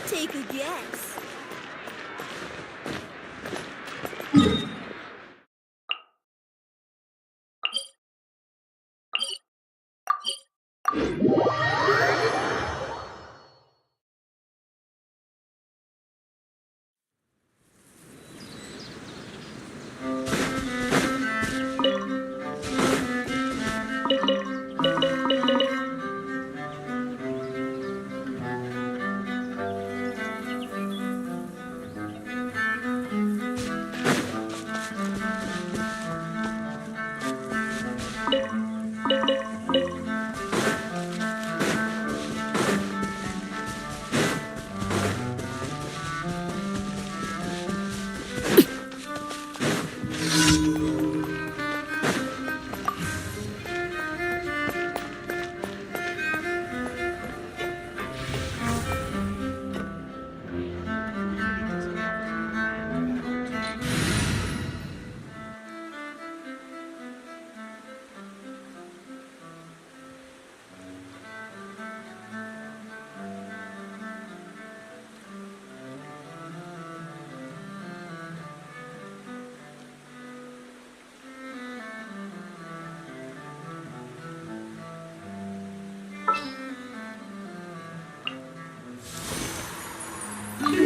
Take a guess.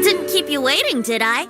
Didn't keep you waiting, did I?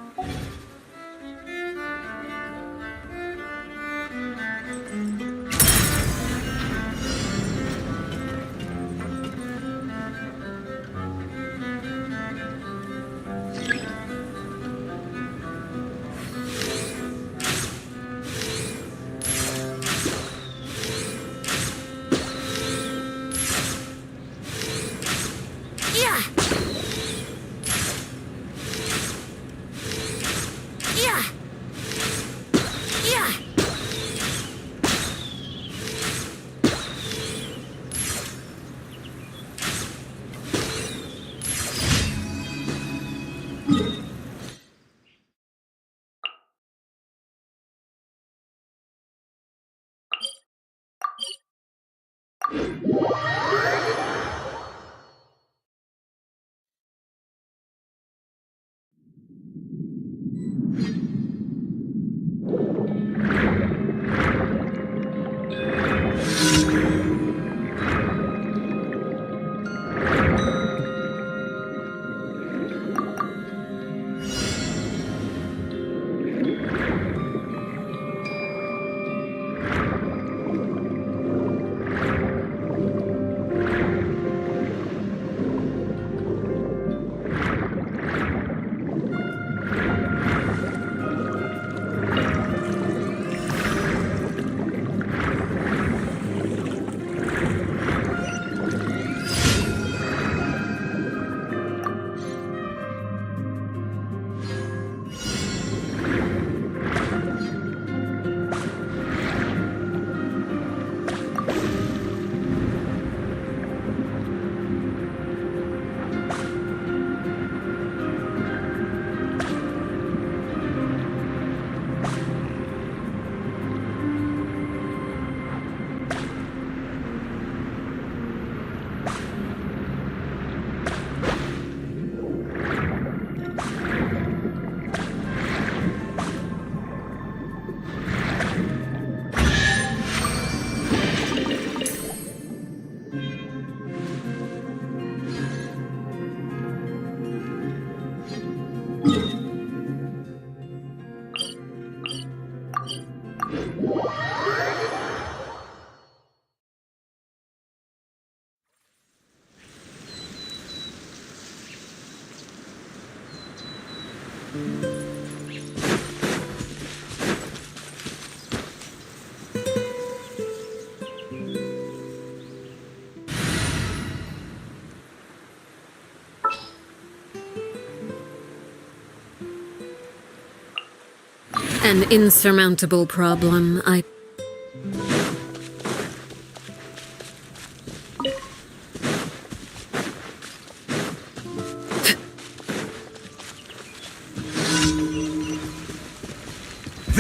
An insurmountable problem,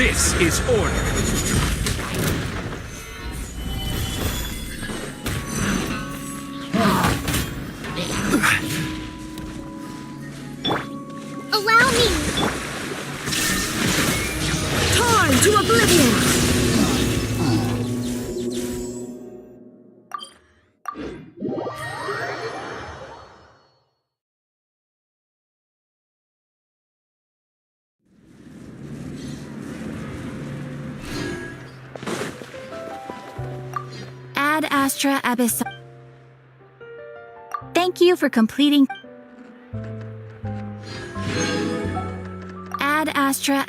This is order. Allow me! Torn to oblivion! Ad Astra Abyss. Thank you for completing. Ad Astra.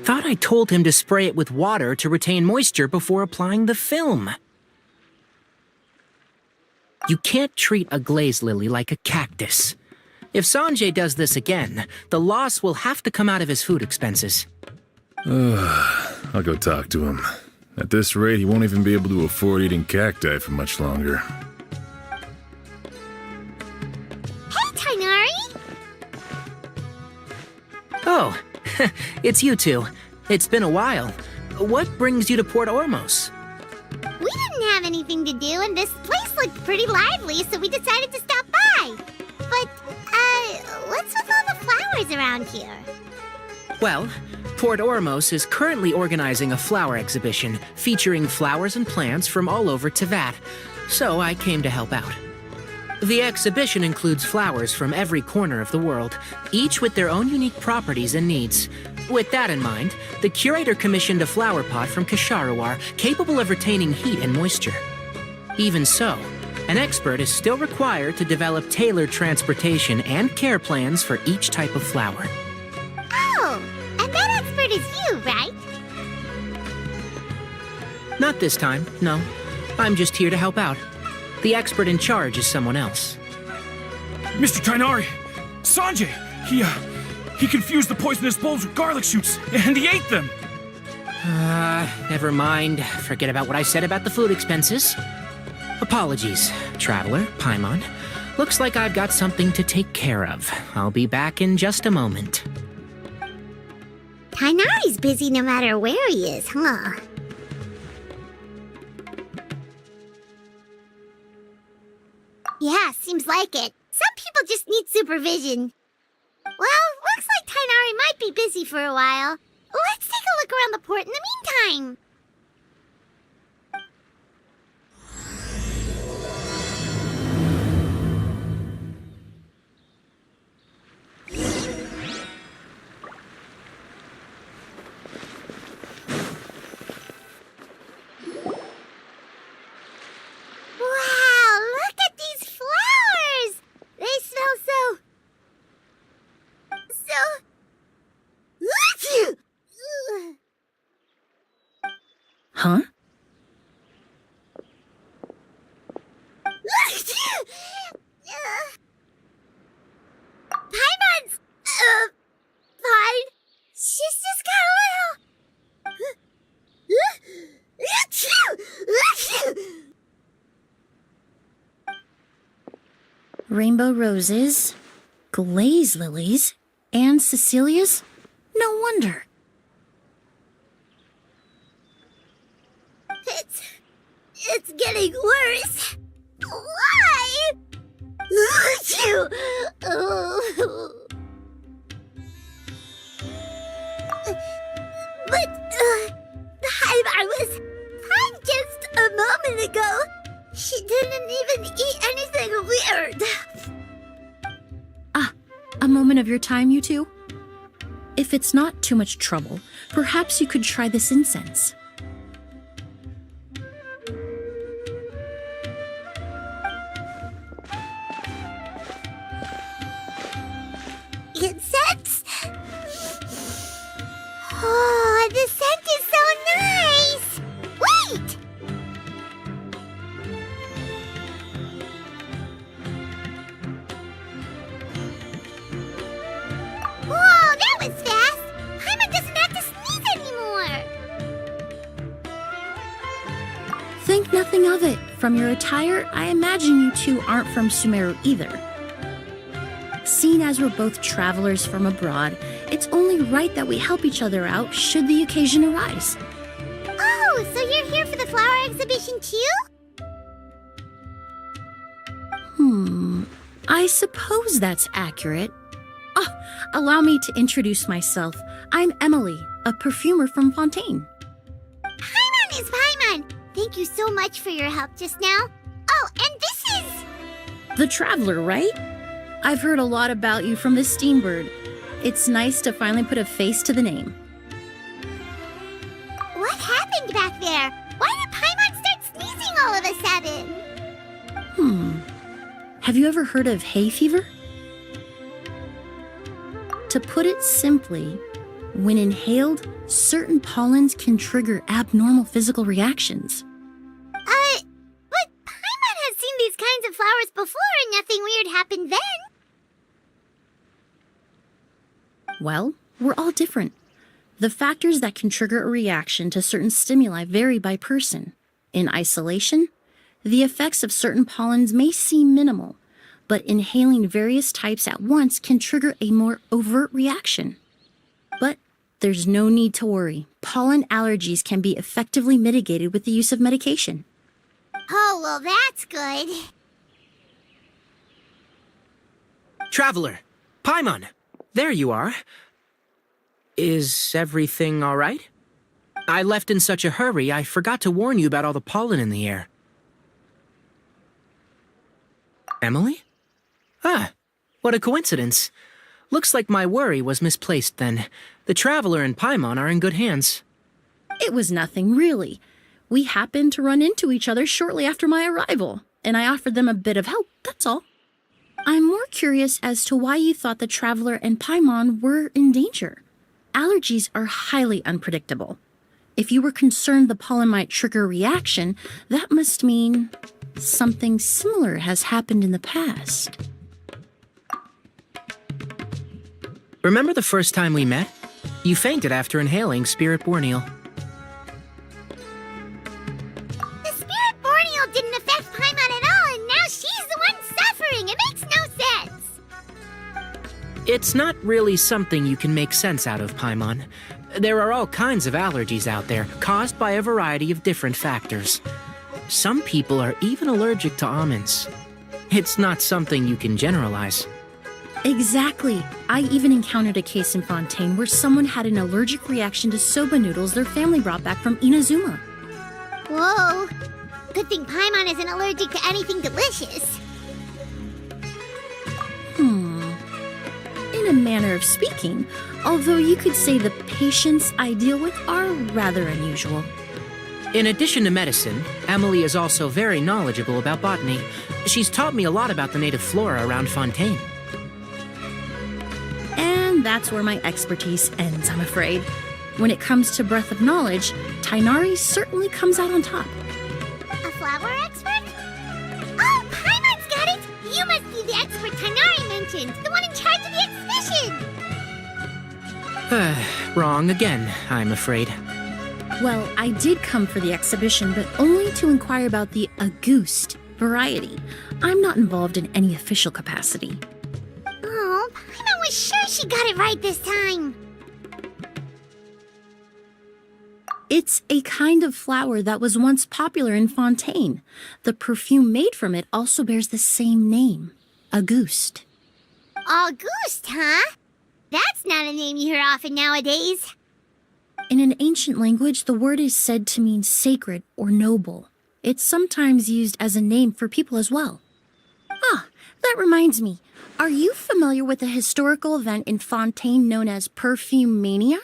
Thought I told him to spray it with water to retain moisture before applying the film. You can't treat a glaze lily like a cactus. If Sanjay does this again, the loss will have to come out of his food expenses. I'll go talk to him. At this rate, he won't even be able to afford eating cacti for much longer. Hey, Tainari! Oh, it's you two. It's been a while. What brings you to Port Ormos? We didn't have anything to do, and this place looked pretty lively, so we decided to stop by. But, what's with all the flowers around here? Well, Port Ormos is currently organizing a flower exhibition featuring flowers and plants from all over Tevat, so I came to help out. The exhibition includes flowers from every corner of the world, each with their own unique properties and needs. With that in mind, the curator commissioned a flower pot from Kasharawar capable of retaining heat and moisture. Even so, an expert is still required to develop tailored transportation and care plans for each type of flower. Oh, and that expert is you, right? Not this time, no. I'm just here to help out. The expert in charge is someone else. Mr. Tainari! Sanjay! He confused the poisonous bulbs with garlic shoots, and he ate them! Never mind. Forget about what I said about the food expenses. Apologies, Traveler, Paimon. Looks like I've got something to take care of. I'll be back in just a moment. Tainari's busy no matter where he is, huh? Yeah, seems like it. Some people just need supervision. Well, looks like Tainari might be busy for a while. Let's take a look around the port in the meantime. Wow, look at these flowers! They smell so... Huh? Paimon's... fine. She's just got a little... Rainbow roses, glaze lilies, and Cecilia's? No wonder. It's getting worse. Why? But, I was fine just a moment ago. She didn't even eat anything weird. A moment of your time, you two? If it's not too much trouble, perhaps you could try this incense. Incense? Oh, the scent is so nice! Wait! Whoa, that was fast! Paimon doesn't have to sneeze anymore! Think nothing of it. From your attire, I imagine you two aren't from Sumeru either. Seeing as we're both travelers from abroad, it's only right that we help each other out should the occasion arise. Oh, so you're here for the flower exhibition too? I suppose that's accurate. Allow me to introduce myself. I'm Emilie, a perfumer from Fontaine. Paimon is Paimon! Thank you so much for your help just now. Oh, and this is... The Traveler, right? I've heard a lot about you from the Steambird. It's nice to finally put a face to the name. What happened back there? Why did Paimon start sneezing all of a sudden? Have you ever heard of hay fever? To put it simply, When inhaled, certain pollens can trigger abnormal physical reactions. But Paimon has seen these kinds of flowers before and nothing weird happened then. Well, we're all different. The factors that can trigger a reaction to certain stimuli vary by person. In isolation, the effects of certain pollens may seem minimal, but inhaling various types at once can trigger a more overt reaction. But there's no need to worry. Pollen allergies can be effectively mitigated with the use of medication. Oh, well, that's good. Traveler! Paimon! There you are. Is everything all right? I left in such a hurry, I forgot to warn you about all the pollen in the air. Emilie? Ah, what a coincidence. Looks like my worry was misplaced then. The Traveler and Paimon are in good hands. It was nothing, really. We happened to run into each other shortly after my arrival, and I offered them a bit of help, that's all. I'm more curious as to why you thought the Traveler and Paimon were in danger. Allergies are highly unpredictable. If you were concerned the pollen might trigger a reaction, that must mean something similar has happened in the past. Remember the first time we met? You fainted after inhaling Spirit Borneal. The Spirit Borneal didn't affect Paimon at all, and now she's the one suffering. It makes no sense. It's not really something you can make sense out of, Paimon. There are all kinds of allergies out there, caused by a variety of different factors. Some people are even allergic to almonds. It's not something you can generalize. Exactly. I even encountered a case in Fontaine where someone had an allergic reaction to soba noodles their family brought back from Inazuma. Whoa. Good thing Paimon isn't allergic to anything delicious. In a manner of speaking, although you could say the patients I deal with are rather unusual. In addition to medicine, Emilie is also very knowledgeable about botany. She's taught me a lot about the native flora around Fontaine. And that's where my expertise ends, I'm afraid. When it comes to breadth of knowledge, Tighnari certainly comes out on top. A flower expert? Oh, Paimon's got it! You must be the expert Tighnari mentioned, the one in charge of the exhibition! Wrong again, I'm afraid. Well, I did come for the exhibition, but only to inquire about the Auguste variety. I'm not involved in any official capacity. Oh, Paimon was sure she got it right this time. It's a kind of flower that was once popular in Fontaine. The perfume made from it also bears the same name, Auguste. Auguste, huh? That's not a name you hear often nowadays. In an ancient language, the word is said to mean sacred or noble. It's sometimes used as a name for people as well. Ah, that reminds me. Are you familiar with a historical event in Fontaine known as Perfume Mania?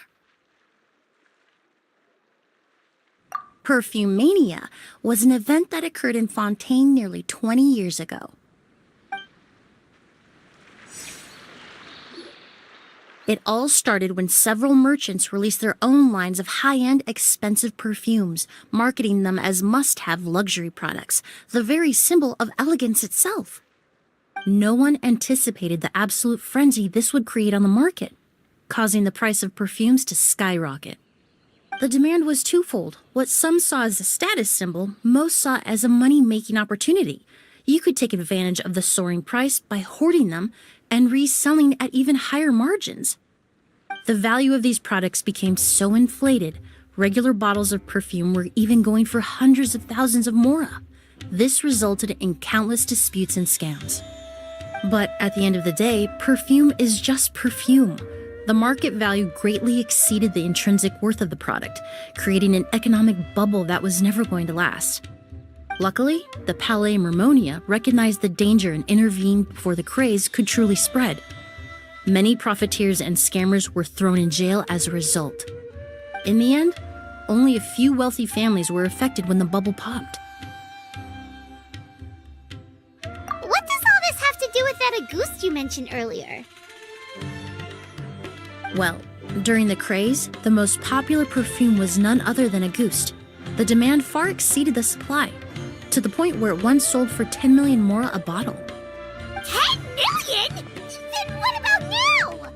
Perfume Mania was an event that occurred in Fontaine nearly 20 years ago. It all started when several merchants released their own lines of high-end, expensive perfumes, marketing them as must-have luxury products, the very symbol of elegance itself. No one anticipated the absolute frenzy this would create on the market, causing the price of perfumes to skyrocket. The demand was twofold. What some saw as a status symbol, most saw as a money-making opportunity. You could take advantage of the soaring price by hoarding them and reselling at even higher margins. The value of these products became so inflated, regular bottles of perfume were even going for hundreds of thousands of mora. This resulted in countless disputes and scams. But at the end of the day, perfume is just perfume. The market value greatly exceeded the intrinsic worth of the product, creating an economic bubble that was never going to last. Luckily, the Palais Mermonia recognized the danger and intervened before the craze could truly spread. Many profiteers and scammers were thrown in jail as a result. In the end, only a few wealthy families were affected when the bubble popped. What does all this have to do with that Auguste you mentioned earlier? Well, During the craze, the most popular perfume was none other than Auguste. The demand far exceeded the supply, to the point where it once sold for 10 million more a bottle. 10 million? Then what about now?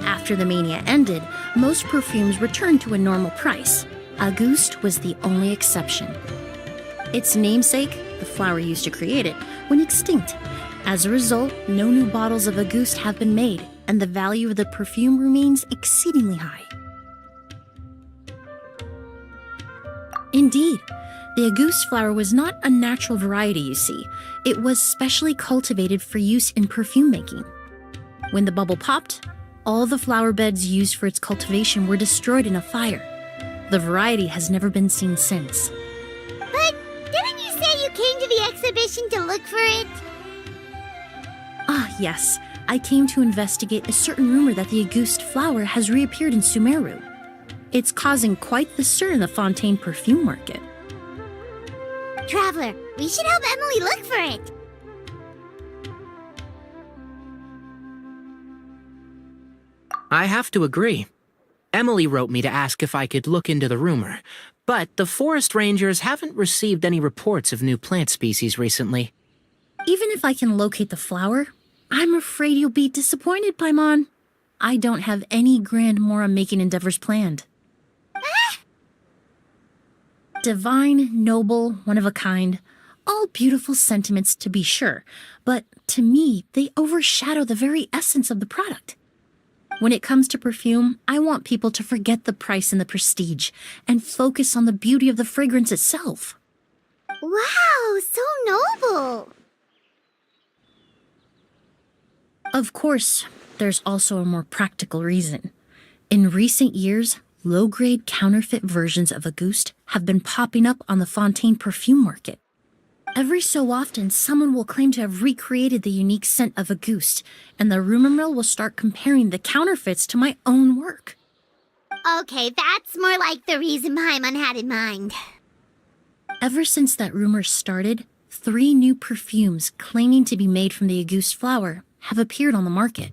After the mania ended, most perfumes returned to a normal price. Auguste was the only exception. Its namesake, the flower used to create it, went extinct. As a result, no new bottles of Auguste have been made, and the value of the perfume remains exceedingly high. Indeed, the Auguste flower was not a natural variety, you see. It was specially cultivated for use in perfume making. When the bubble popped, all the flower beds used for its cultivation were destroyed in a fire. The variety has never been seen since. But didn't you say you came to the exhibition to look for it? Ah, yes. I came to investigate a certain rumor that the Auguste flower has reappeared in Sumeru. It's causing quite the stir in the Fontaine perfume market. Traveler, we should help Emilie look for it. I have to agree. Emilie wrote me to ask if I could look into the rumor, but the forest rangers haven't received any reports of new plant species recently. Even if I can locate the flower, I'm afraid you'll be disappointed, Paimon. I don't have any grand Mora-making endeavors planned. Divine, noble, one of a kind, all beautiful sentiments to be sure, but to me, they overshadow the very essence of the product. When it comes to perfume, I want people to forget the price and the prestige and focus on the beauty of the fragrance itself. Wow, so noble. Of course, there's also a more practical reason. In recent years, low-grade counterfeit versions of Auguste have been popping up on the Fontaine perfume market. Every so often, someone will claim to have recreated the unique scent of Auguste, and the rumor mill will start comparing the counterfeits to my own work. Okay, that's more like the reason Paimon had in mind. Ever since that rumor started, 3 new perfumes claiming to be made from the Auguste flower have appeared on the market.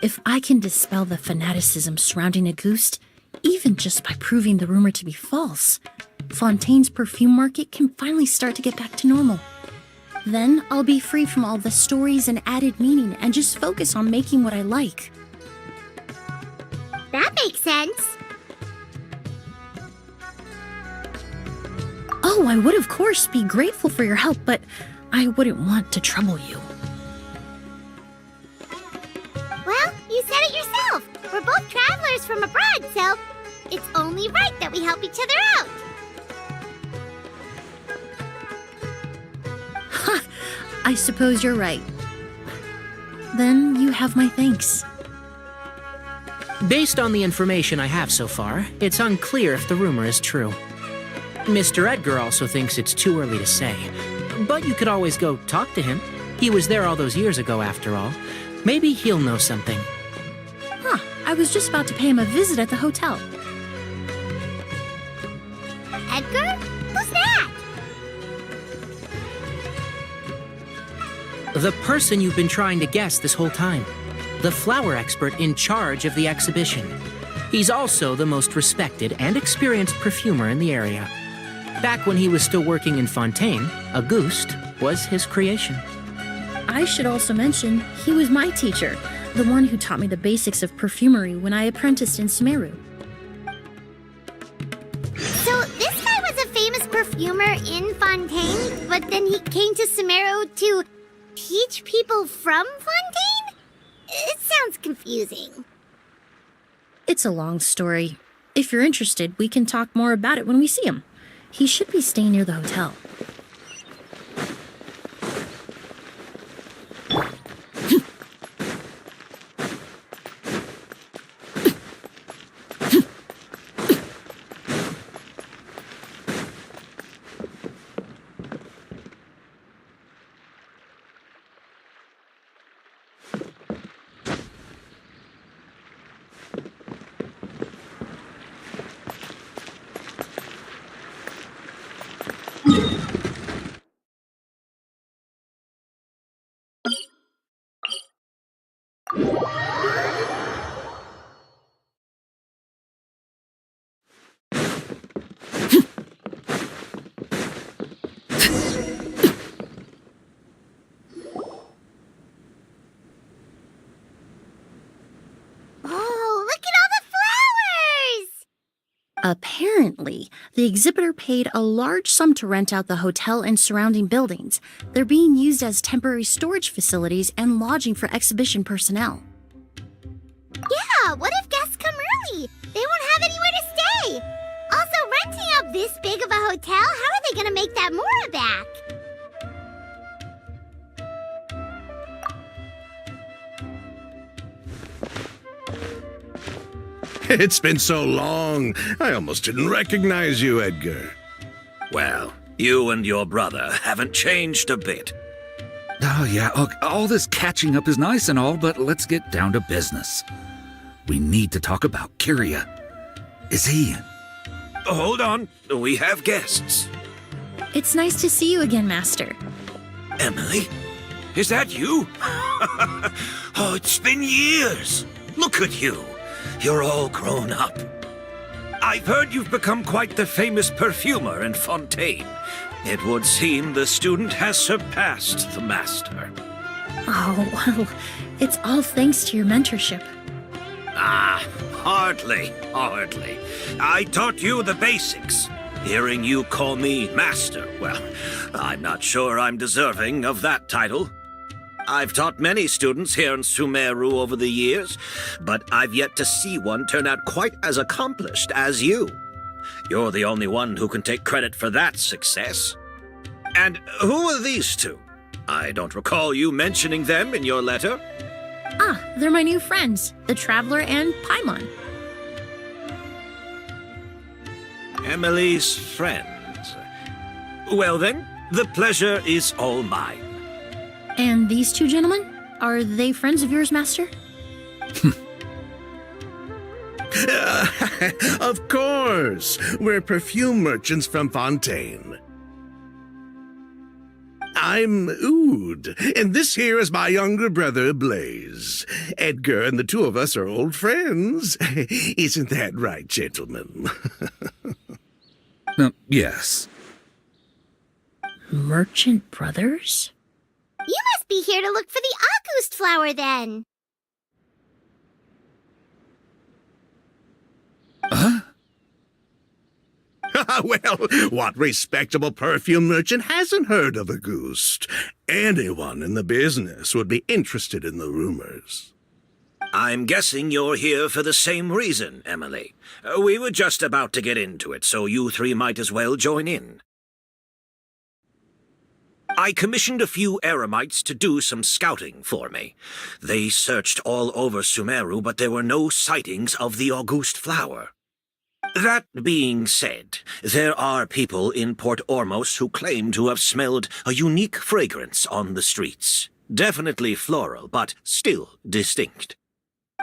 If I can dispel the fanaticism surrounding Auguste, even just by proving the rumor to be false, Fontaine's perfume market can finally start to get back to normal. Then I'll be free from all the stories and added meaning and just focus on making what I like. That makes sense. Oh, I would of course be grateful for your help, but I wouldn't want to trouble you. Well, you said it yourself. We're both travelers from abroad, so it's only right that we help each other out. Ha! I suppose you're right. Then you have my thanks. Based on the information I have so far, it's unclear if the rumor is true. Mr. Edgar also thinks it's too early to say, but you could always go talk to him. He was there all those years ago, after all. Maybe he'll know something. Huh, I was just about to pay him a visit at the hotel. Edgar? Who's that? The person you've been trying to guess this whole time. The flower expert in charge of the exhibition. He's also the most respected and experienced perfumer in the area. Back when he was still working in Fontaine, Auguste was his creation. I should also mention, he was my teacher, the one who taught me the basics of perfumery when I apprenticed in Sumeru. So this guy was a famous perfumer in Fontaine, but then he came to Sumeru to teach people from Fontaine? It sounds confusing. It's a long story. If you're interested, we can talk more about it when we see him. He should be staying near the hotel. Apparently, the exhibitor paid a large sum to rent out the hotel and surrounding buildings. They're being used as temporary storage facilities and lodging for exhibition personnel. Yeah, what if guests come early? They won't have anywhere to stay. Also, renting out this big of a hotel, how are they gonna make that mora back? It's been so long, I almost didn't recognize you, Edgar. Well, you and your brother haven't changed a bit. Oh, yeah, look, all this catching up is nice and all, but let's get down to business. We need to talk about Kyria. Is he... Hold on, we have guests. It's nice to see you again, Master. Emilie? Is that you? Oh, it's been years. Look at you. You're all grown up. I've heard you've become quite the famous perfumer in Fontaine. It would seem the student has surpassed the master. Oh, well, it's all thanks to your mentorship. Ah, hardly. I taught you the basics. Hearing you call me master, well, I'm not sure I'm deserving of that title. I've taught many students here in Sumeru over the years, but I've yet to see one turn out quite as accomplished as you. You're the only one who can take credit for that success. And who are these two? I don't recall you mentioning them in your letter. Ah, they're my new friends, the Traveler and Paimon. Emilie's friends. Well then, the pleasure is all mine. And these two gentlemen? Are they friends of yours, Master? Of course! We're perfume merchants from Fontaine. I'm Oud, and this here is my younger brother, Blaze. Edgar and the two of us are old friends. Isn't that right, gentlemen? Yes. Merchant brothers? You must be here to look for the Auguste flower, then. Huh? Well, what respectable perfume merchant hasn't heard of Auguste? Anyone in the business would be interested in the rumors. I'm guessing you're here for the same reason, Emilie. We were just about to get into it, so you three might as well join in. I commissioned a few eremites to do some scouting for me. They searched all over Sumeru, but there were no sightings of the Auguste flower. That being said, there are people in Port Ormos who claim to have smelled a unique fragrance on the streets. Definitely floral, but still distinct.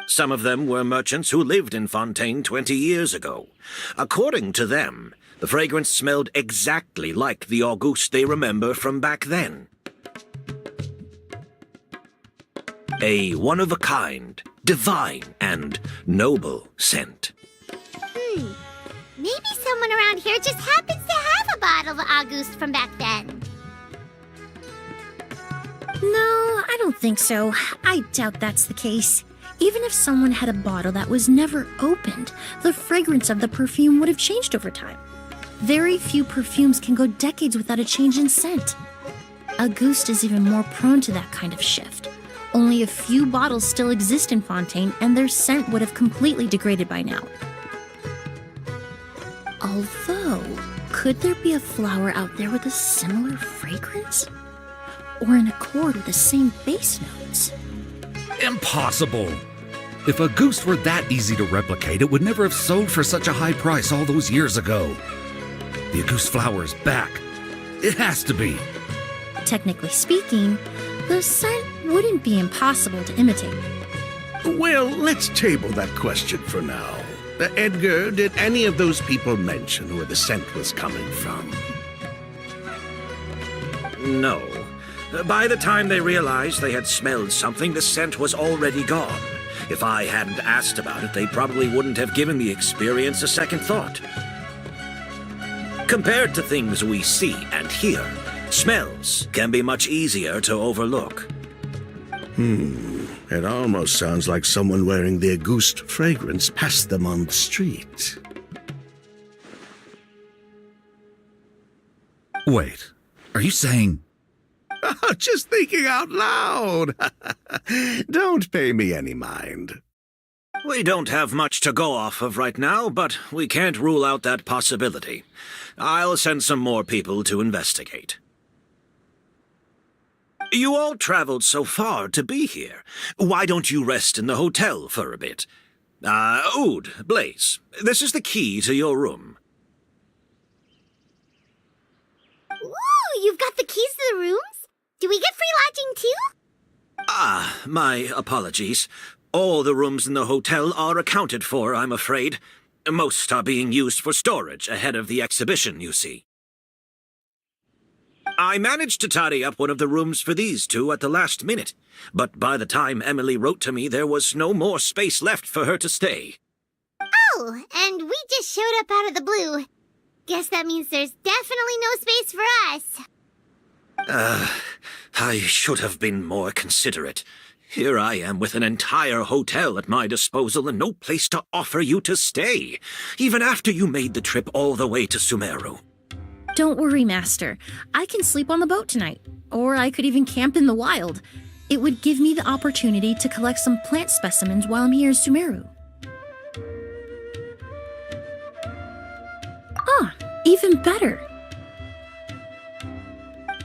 Some of them were merchants who lived in Fontaine 20 years ago. According to them, the fragrance smelled exactly like the Auguste they remember from back then. A one-of-a-kind, divine, and noble scent. Maybe someone around here just happens to have a bottle of Auguste from back then. No, I don't think so. I doubt that's the case. Even if someone had a bottle that was never opened, the fragrance of the perfume would have changed over time. Very few perfumes can go decades without a change in scent. Auguste is even more prone to that kind of shift. Only a few bottles still exist in Fontaine, and their scent would have completely degraded by now. Although, could there be a flower out there with a similar fragrance? Or in accord with the same base notes? Impossible! If Auguste were that easy to replicate, it would never have sold for such a high price all those years ago. The Auguste flower is back. It has to be. Technically speaking, the scent wouldn't be impossible to imitate. Well, let's table that question for now. Edgar, did any of those people mention where the scent was coming from? No. By the time they realized they had smelled something, the scent was already gone. If I hadn't asked about it, they probably wouldn't have given the experience a second thought. Compared to things we see and hear, smells can be much easier to overlook. It almost sounds like someone wearing the Auguste fragrance passed them on the street. Wait, are you saying... Just thinking out loud. Don't pay me any mind. We don't have much to go off of right now, but we can't rule out that possibility. I'll send some more people to investigate. You all traveled so far to be here. Why don't you rest in the hotel for a bit? Oud, Blaze, this is the key to your room. Ooh, you've got the keys to the rooms? Do we get free lodging too? My apologies. All the rooms in the hotel are accounted for, I'm afraid. Most are being used for storage ahead of the exhibition, you see. I managed to tidy up one of the rooms for these two at the last minute, but by the time Emilie wrote to me, there was no more space left for her to stay. Oh, and we just showed up out of the blue. Guess that means there's definitely no space for us. I should have been more considerate. Here I am with an entire hotel at my disposal and no place to offer you to stay, even after you made the trip all the way to Sumeru. Don't worry, Master. I can sleep on the boat tonight, or I could even camp in the wild. It would give me the opportunity to collect some plant specimens while I'm here in Sumeru. Even better.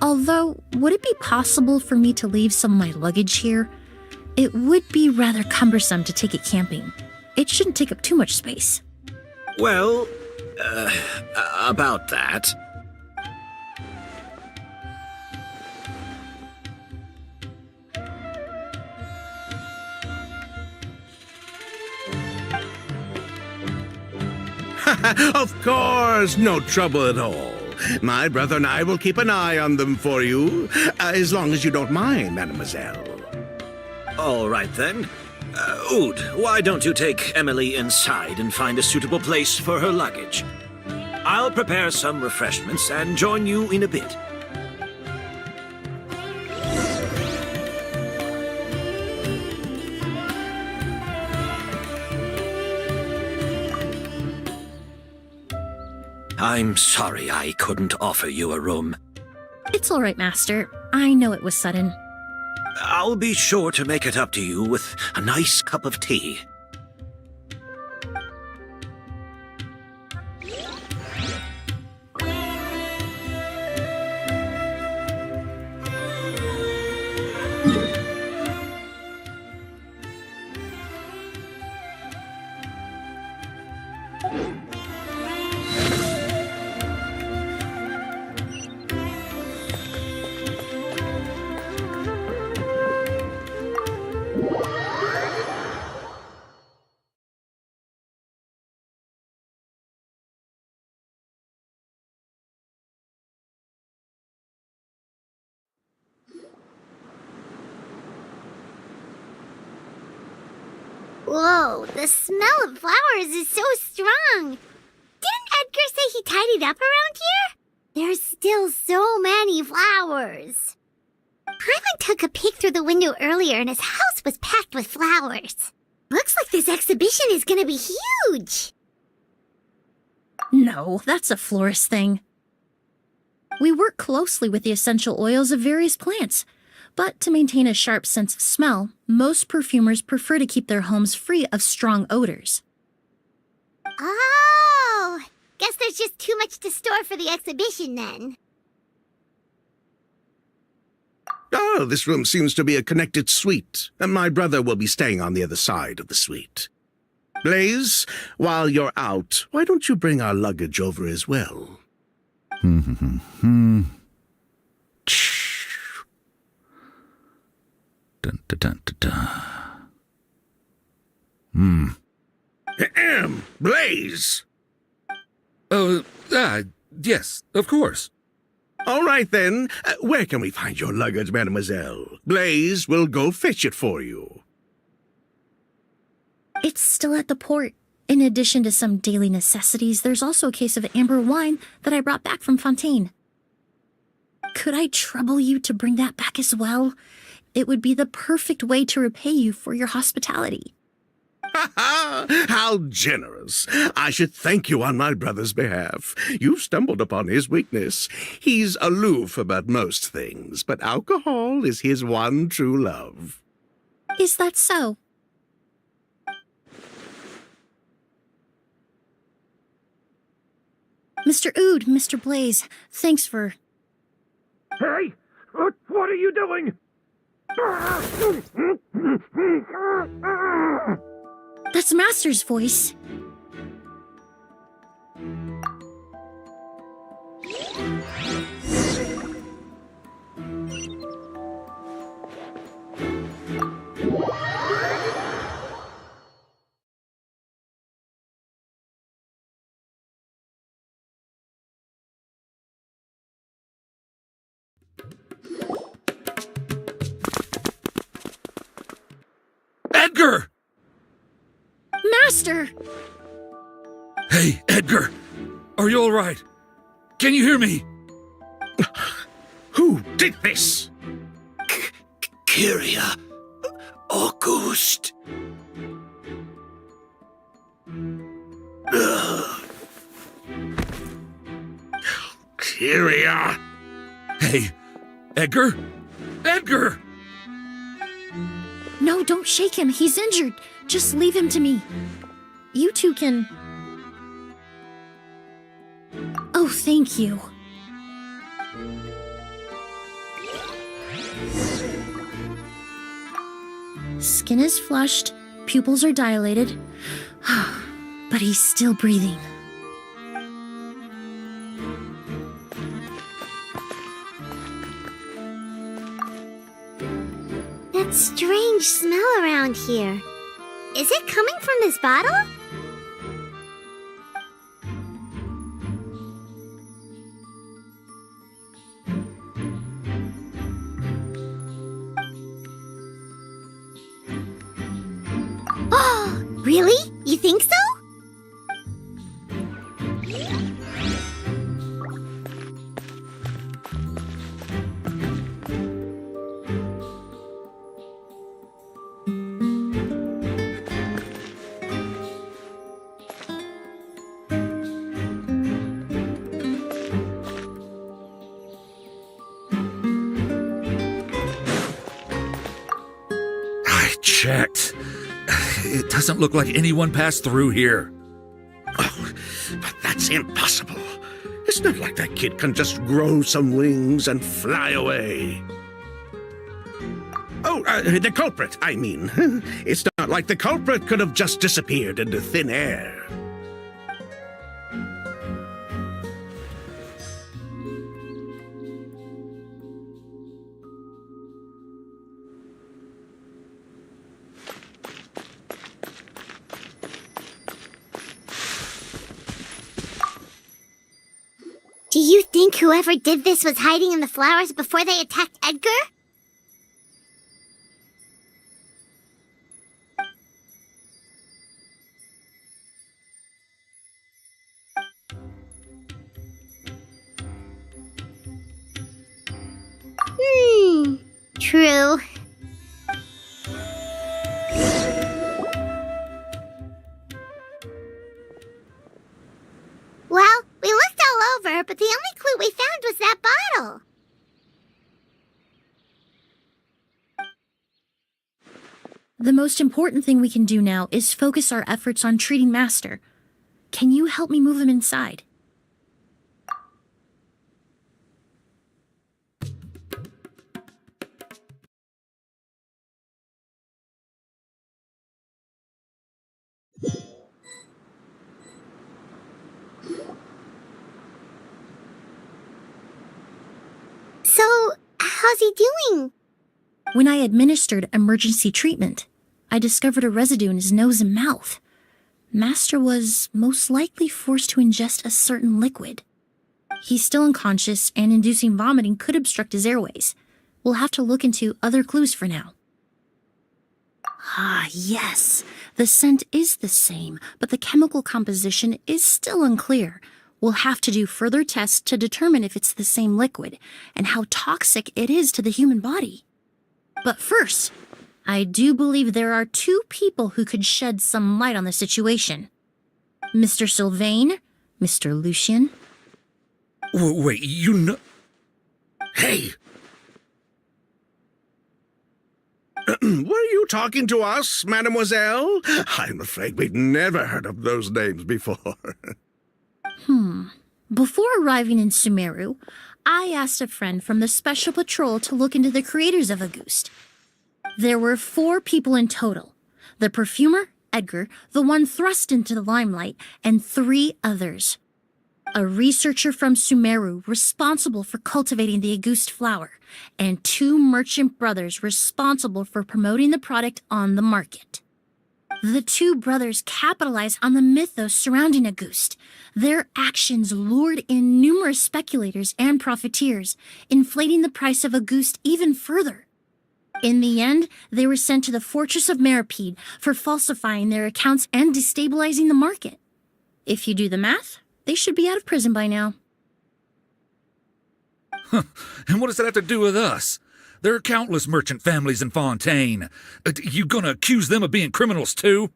Although, would it be possible for me to leave some of my luggage here? It would be rather cumbersome to take it camping. It shouldn't take up too much space. Well, about that. Of course, no trouble at all. My brother and I will keep an eye on them for you, as long as you don't mind, mademoiselle. All right, then. Oud, why don't you take Emilie inside and find a suitable place for her luggage? I'll prepare some refreshments and join you in a bit. I'm sorry I couldn't offer you a room. It's all right, Master. I know it was sudden. I'll be sure to make it up to you with a nice cup of tea. Whoa, the smell of flowers is so strong. Didn't Edgar say he tidied up around here? There's still so many flowers. Hyman took a peek through the window earlier and his house was packed with flowers. Looks like this exhibition is gonna be huge. No, that's a florist thing. We work closely with the essential oils of various plants, but to maintain a sharp sense of smell, most perfumers prefer to keep their homes free of strong odors. Oh, guess there's just too much to store for the exhibition then. Oh, this room seems to be a connected suite, and my brother will be staying on the other side of the suite. Blaze, while you're out, why don't you bring our luggage over as well? Dun, dun, dun, dun, dun. Blaze! Yes, of course. All right, then. Where can we find your luggage, mademoiselle? Blaze will go fetch it for you. It's still at the port. In addition to some daily necessities, there's also a case of amber wine that I brought back from Fontaine. Could I trouble you to bring that back as well? It would be the perfect way to repay you for your hospitality. Ha ha! How generous. I should thank you on my brother's behalf. You stumbled upon his weakness. He's aloof about most things, but alcohol is his one true love. Is that so? Mr. Oud, Mr. Blaze, thanks for... Hey! What are you doing? That's Master's voice. Edgar! Master! Hey, Edgar! Are you all right? Can you hear me? Who did this? Kyria. Auguste. Kyria. Hey, Edgar? Edgar! No, don't shake him. He's injured. Just leave him to me. You two can... Oh, thank you. Skin is flushed, pupils are dilated, but he's still breathing. That strange smell around here. Is it coming from this bottle? Oh, really? You think so? I checked. It doesn't look like anyone passed through here. Oh, but that's impossible. It's not like that kid can just grow some wings and fly away. Oh, the culprit, I mean. It's not like the culprit could have just disappeared into thin air. Do you think whoever did this was hiding in the flowers before they attacked Edgar? True. Well, we looked all over, but the only clue we found was that bottle. The most important thing we can do now is focus our efforts on treating Master. Can you help me move him inside? So, how's he doing? When I administered emergency treatment, I discovered a residue in his nose and mouth. Master was most likely forced to ingest a certain liquid. He's still unconscious, and inducing vomiting could obstruct his airways. We'll have to look into other clues for now. Ah, yes. The scent is the same, but the chemical composition is still unclear. We'll have to do further tests to determine if it's the same liquid and how toxic it is to the human body. But first, I do believe there are two people who could shed some light on the situation. Mr. Sylvain, Mr. Lucien. Wait, you know... Hey! Were you talking to us, mademoiselle? I'm afraid we'd never heard of those names before. Before arriving in Sumeru, I asked a friend from the Special Patrol to look into the creators of Auguste. There were 4 people in total. The perfumer, Edgar, the one thrust into the limelight, and 3 others. A researcher from Sumeru responsible for cultivating the Auguste flower, and 2 merchant brothers responsible for promoting the product on the market. The 2 brothers capitalized on the mythos surrounding Auguste. Their actions lured in numerous speculators and profiteers, inflating the price of Auguste even further. In the end, they were sent to the fortress of Meripede for falsifying their accounts and destabilizing the market. If you do the math, they should be out of prison by now. And what does that have to do with us? There are countless merchant families in Fontaine. You gonna accuse them of being criminals too?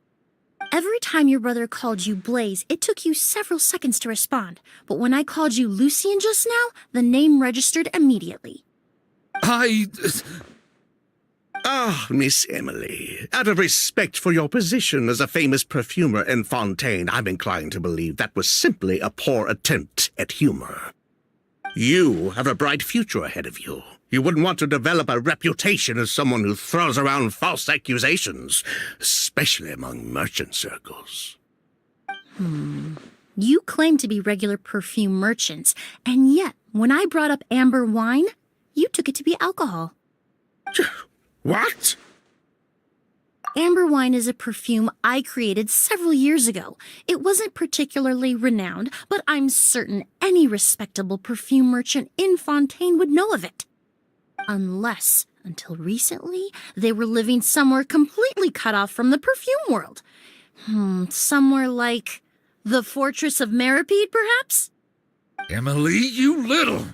Every time your brother called you Blaze, it took you several seconds to respond. But when I called you Lucien just now, the name registered immediately. Ah, Miss Emilie, out of respect for your position as a famous perfumer in Fontaine, I'm inclined to believe that was simply a poor attempt at humor. You have a bright future ahead of you. You wouldn't want to develop a reputation as someone who throws around false accusations, especially among merchant circles. You claim to be regular perfume merchants, and yet, when I brought up amber wine, you took it to be alcohol. What? Amber wine is a perfume I created several years ago. It wasn't particularly renowned, but I'm certain any respectable perfume merchant in Fontaine would know of it. Unless, until recently, they were living somewhere completely cut off from the perfume world. Somewhere like the Fortress of Meripede, perhaps? Emilie, you little...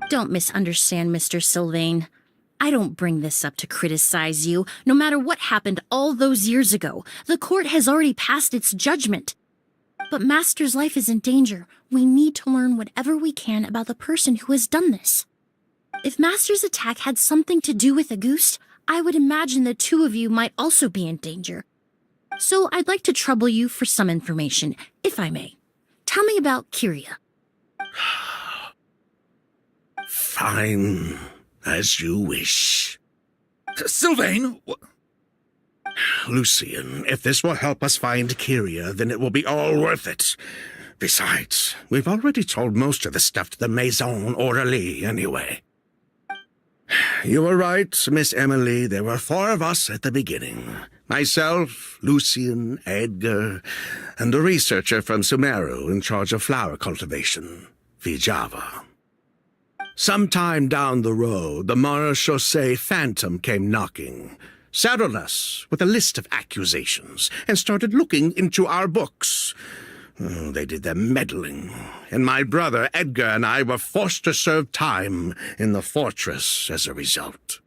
Don't misunderstand, Mr. Sylvain. I don't bring this up to criticize you. No matter what happened all those years ago, the court has already passed its judgment. But Master's life is in danger. We need to learn whatever we can about the person who has done this. If Master's attack had something to do with Auguste, I would imagine the 2 of you might also be in danger. So I'd like to trouble you for some information, if I may. Tell me about Kyria. Fine, as you wish. Sylvain! Lucien, if this will help us find Kyria, then it will be all worth it. Besides, we've already told most of the stuff to the Maison Orderly anyway. You were right, Miss Emilie. There were 4 of us at the beginning. Myself, Lucien, Edgar, and a researcher from Sumeru in charge of flower cultivation, Vijava. Sometime down the road, the Marechaussee Phantom came knocking, saddled us with a list of accusations, and started looking into our books. They did their meddling, and my brother Edgar and I were forced to serve time in the fortress as a result.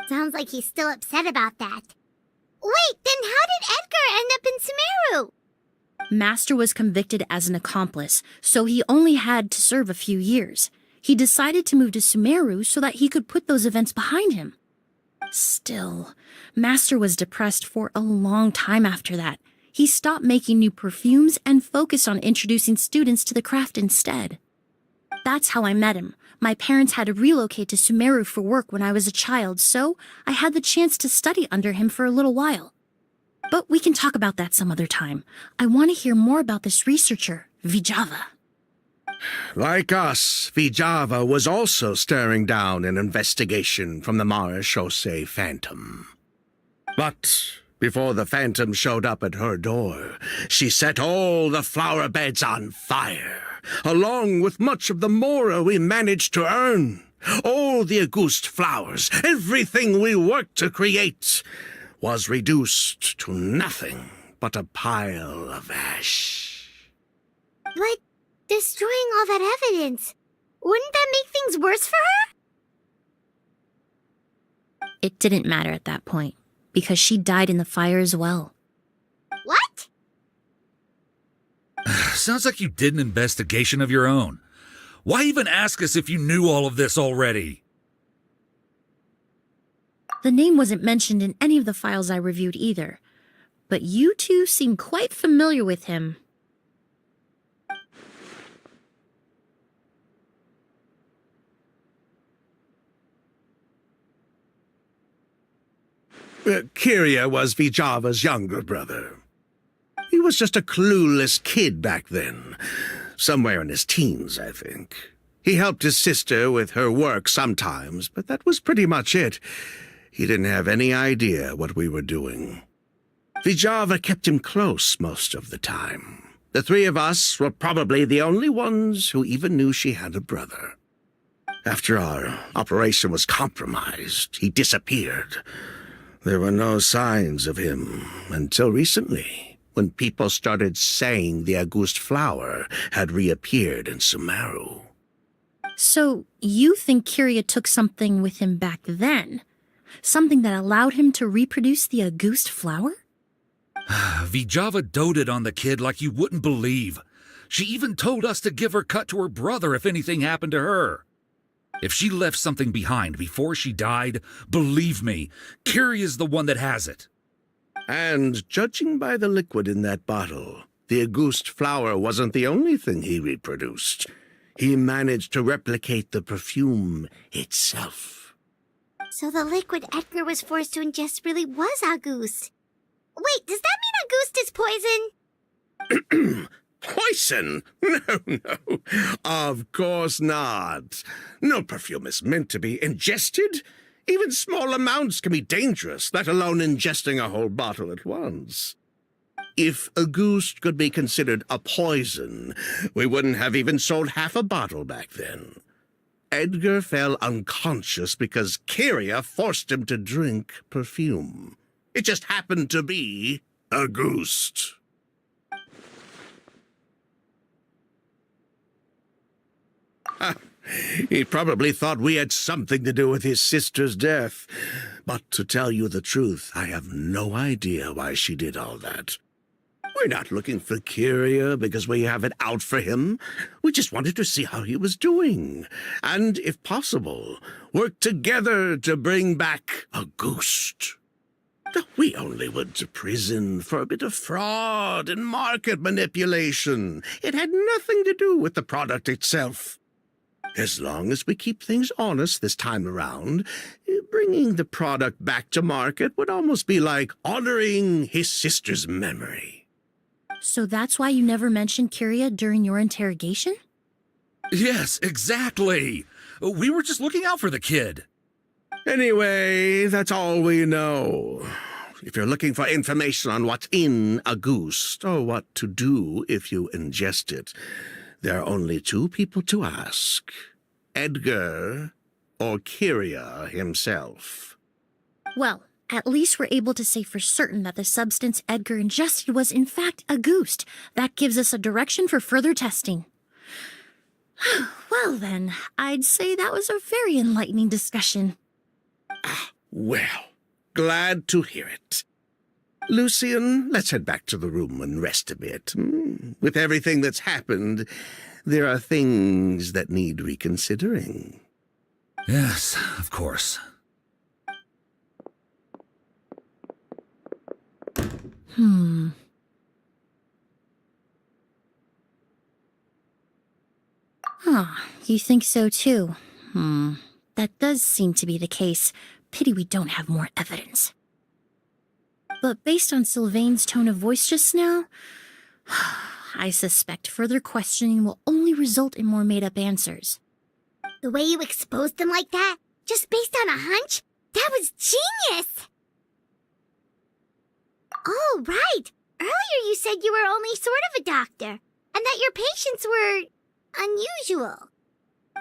Sounds like he's still upset about that. Wait, then how did Edgar end up in Sumeru? Master was convicted as an accomplice, so he only had to serve a few years. He decided to move to Sumeru so that he could put those events behind him. Still, Master was depressed for a long time after that. He stopped making new perfumes and focused on introducing students to the craft instead. That's how I met him. My parents had to relocate to Sumeru for work when I was a child, so I had the chance to study under him for a little while. But we can talk about that some other time. I want to hear more about this researcher, Vijava. Like us, Vijava was also staring down an investigation from the Marechaussee Phantom. But before the Phantom showed up at her door, she set all the flower beds on fire, along with much of the mora we managed to earn. All the Auguste flowers, everything we worked to create, was reduced to nothing but a pile of ash. But destroying all that evidence, Wouldn't that make things worse for her? It didn't matter at that point, because she died in the fire as well. What? Sounds like you did an investigation of your own. Why even ask us if you knew all of this already? The name wasn't mentioned in any of the files I reviewed either, but you two seem quite familiar with him. Kyria was Vijava's younger brother. He was just a clueless kid back then. Somewhere in his teens, I think. He helped his sister with her work sometimes, but that was pretty much it. He didn't have any idea what we were doing. Vijava kept him close most of the time. The three of us were probably the only ones who even knew she had a brother. After our operation was compromised, he disappeared. There were no signs of him until recently, when people started saying the Auguste flower had reappeared in Sumeru. So, you think Kyria took something with him back then? Something that allowed him to reproduce the Auguste flower? Vijava doted on the kid like you wouldn't believe. She even told us to give her cut to her brother if anything happened to her. If she left something behind before she died, believe me, Kyria's the one that has it. And judging by the liquid in that bottle, the Auguste flower wasn't the only thing he reproduced. He managed to replicate the perfume itself. So the liquid Edgar was forced to ingest really was Auguste. Wait, does that mean Auguste is poison? Poison? No. Of course not. No perfume is meant to be ingested. Even small amounts can be dangerous, let alone ingesting a whole bottle at once. If Auguste could be considered a poison, we wouldn't have even sold half a bottle back then. Edgar fell unconscious because Kyria forced him to drink perfume. It just happened to be Auguste. He probably thought we had something to do with his sister's death. But to tell you the truth, I have no idea why she did all that. We're not looking for Kyria because we have it out for him. We just wanted to see how he was doing. And, if possible, work together to bring back Auguste. We only went to prison for a bit of fraud and market manipulation. It had nothing to do with the product itself. As long as we keep things honest this time around, bringing the product back to market would almost be like honoring his sister's memory. So that's why you never mentioned Kyria during your interrogation? Yes, exactly. We were just looking out for the kid. Anyway, that's all we know. If you're looking for information on what's in Auguste, or what to do if you ingest it, there are only two people to ask. Edgar or Kyria himself. Well, at least we're able to say for certain that the substance Edgar ingested was in fact Auguste. That gives us a direction for further testing. Well then, I'd say that was a very enlightening discussion. Well, glad to hear it. Lucian, let's head back to the room and rest a bit. With everything that's happened, there are things that need reconsidering. Yes, of course. You think so too? That does seem to be the case. Pity we don't have more evidence. But based on Sylvain's tone of voice just now, I suspect further questioning will only result in more made-up answers. The way you exposed them like that, just based on a hunch, that was genius! Oh, right. Earlier you said you were only sort of a doctor, and that your patients were unusual.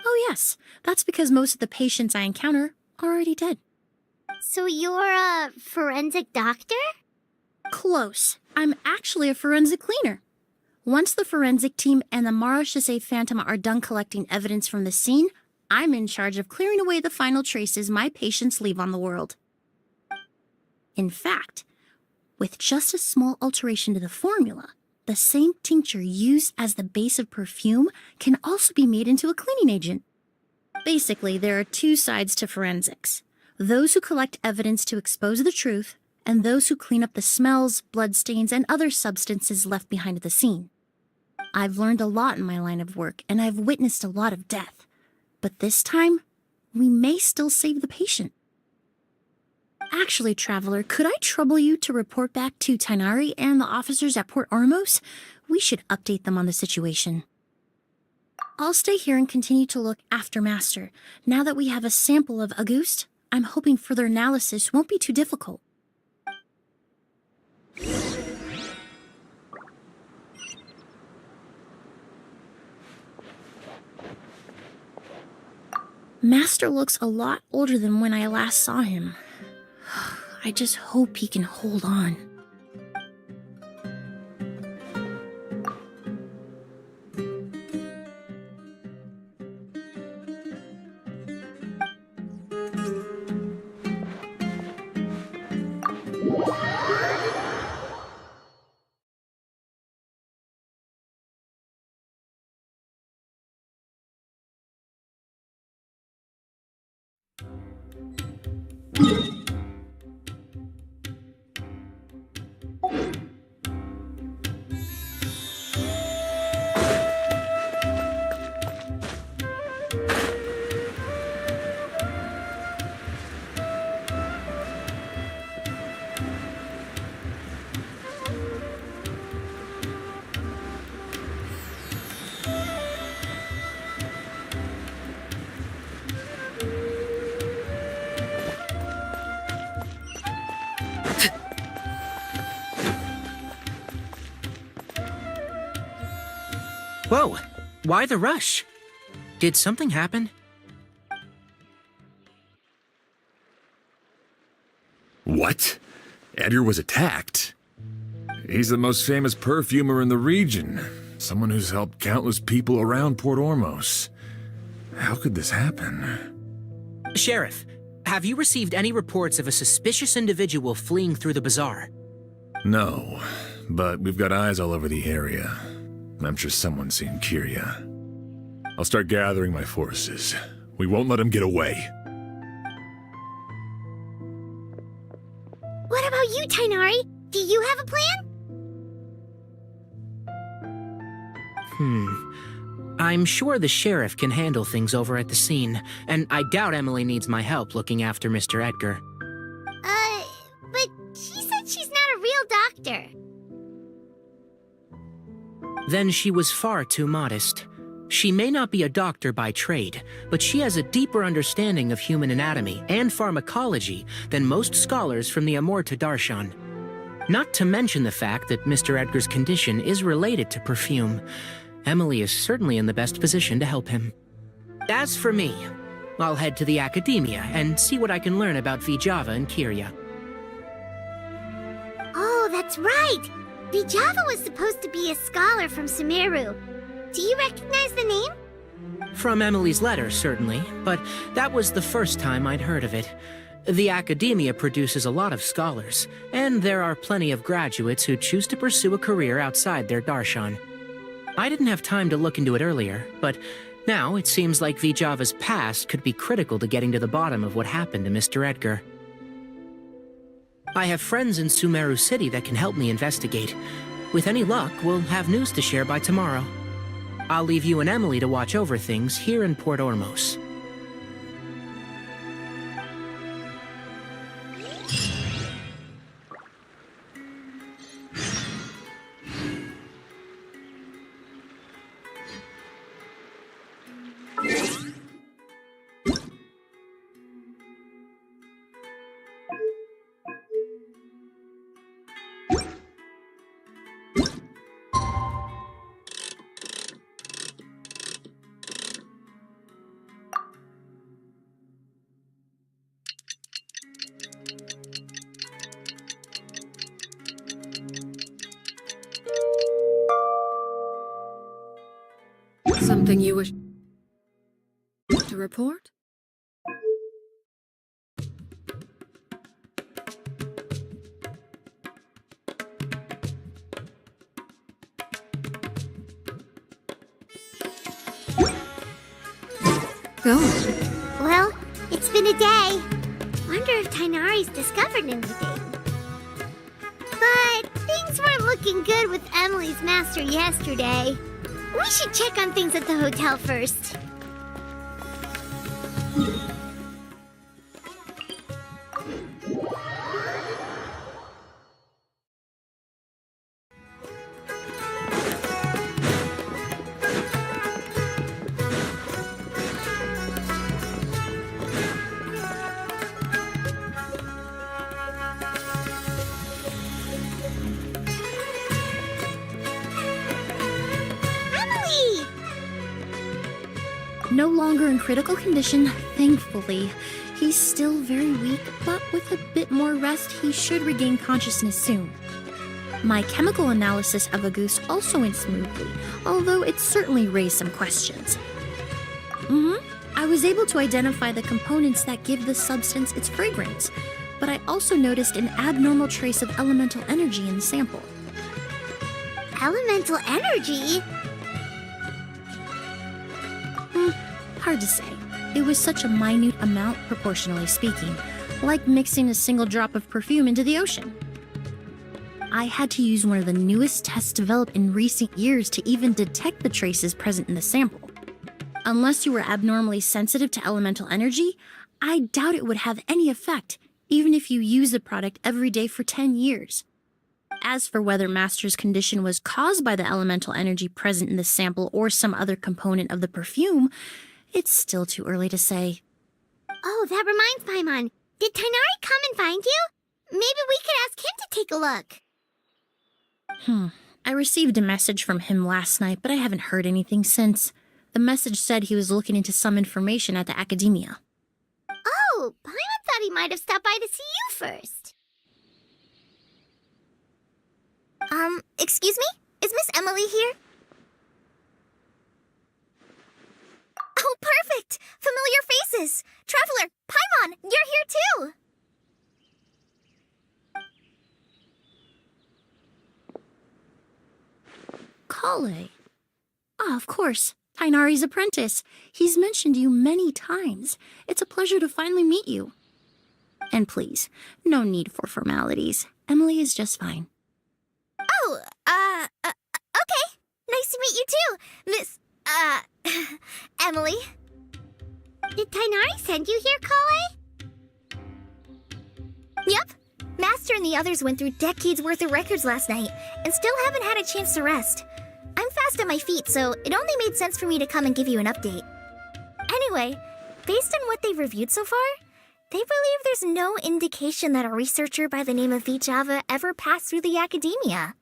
Oh yes, that's because most of the patients I encounter are already dead. So you're a forensic doctor? Close. I'm actually a forensic cleaner. Once the forensic team and the Marechaussee Phantom are done collecting evidence from the scene, I'm in charge of clearing away the final traces my patients leave on the world. In fact, with just a small alteration to the formula, the same tincture used as the base of perfume can also be made into a cleaning agent. Basically, there are two sides to forensics: those who collect evidence to expose the truth, and those who clean up the smells, bloodstains, and other substances left behind at the scene. I've learned a lot in my line of work, and I've witnessed a lot of death. But this time, we may still save the patient. Actually, Traveler, could I trouble you to report back to Tighnari and the officers at Port Ormos? We should update them on the situation. I'll stay here and continue to look after Master. Now that we have a sample of Auguste, I'm hoping further analysis won't be too difficult. Master looks a lot older than when I last saw him. I just hope he can hold on. Whoa! Why the rush? Did something happen? What? Edgar was attacked? He's the most famous perfumer in the region. Someone who's helped countless people around Port Ormos. How could this happen? Sheriff, have you received any reports of a suspicious individual fleeing through the bazaar? No, but we've got eyes all over the area. I'm sure someone's seen Kyria. I'll start gathering my forces. We won't let him get away. What about you, Tighnari? Do you have a plan? I'm sure the sheriff can handle things over at the scene, and I doubt Emilie needs my help looking after Mr. Edgar. But she said she's not a real doctor. Then she was far too modest. She may not be a doctor by trade, but she has a deeper understanding of human anatomy and pharmacology than most scholars from the Amurta Darshan. Not to mention the fact that Mr. Edgar's condition is related to perfume. Emilie is certainly in the best position to help him. As for me, I'll head to the academia and see what I can learn about Vijava and Kyria. Oh, that's right! Vijava was supposed to be a scholar from Sumeru. Do you recognize the name? From Emilie's letter, certainly, but that was the first time I'd heard of it. The academia produces a lot of scholars, and there are plenty of graduates who choose to pursue a career outside their darshan. I didn't have time to look into it earlier, but now it seems like Vijava's past could be critical to getting to the bottom of what happened to Mr. Edgar. I have friends in Sumeru City that can help me investigate. With any luck, we'll have news to share by tomorrow. I'll leave you and Emilie to watch over things here in Port Ormos. Anything you wish to report? Go on. Well, it's been a day. Wonder if Tainari's discovered anything. But things weren't looking good with Emilie's master yesterday. We should check on things at the hotel first. No longer in critical condition, thankfully. He's still very weak, but with a bit more rest, he should regain consciousness soon. My chemical analysis of Auguste also went smoothly, although it certainly raised some questions. I was able to identify the components that give the substance its fragrance, but I also noticed an abnormal trace of elemental energy in the sample. Elemental energy? Hard to say. It was such a minute amount, proportionally speaking, like mixing a single drop of perfume into the ocean. I had to use one of the newest tests developed in recent years to even detect the traces present in the sample. Unless you were abnormally sensitive to elemental energy, I doubt it would have any effect, even if you use the product every day for 10 years. As for whether Master's condition was caused by the elemental energy present in the sample or some other component of the perfume, it's still too early to say. Oh, that reminds Paimon. Did Tainari come and find you? Maybe we could ask him to take a look. I received a message from him last night, but I haven't heard anything since. The message said he was looking into some information at the academia. Oh, Paimon thought he might have stopped by to see you first. Excuse me? Is Miss Emilie here? Oh, perfect! Familiar faces! Traveler, Paimon, you're here too! Kale. Ah, of course. Tainari's apprentice. He's mentioned you many times. It's a pleasure to finally meet you. And please, no need for formalities. Emilie is just fine. Oh, okay. Nice to meet you too, Miss, Emilie. Did Tainari send you here, Kale? Yep. Master and the others went through decades worth of records last night, and still haven't had a chance to rest. I'm fast on my feet, so it only made sense for me to come and give you an update. Anyway, based on what they've reviewed so far, they believe there's no indication that a researcher by the name of Vijava ever passed through the academia.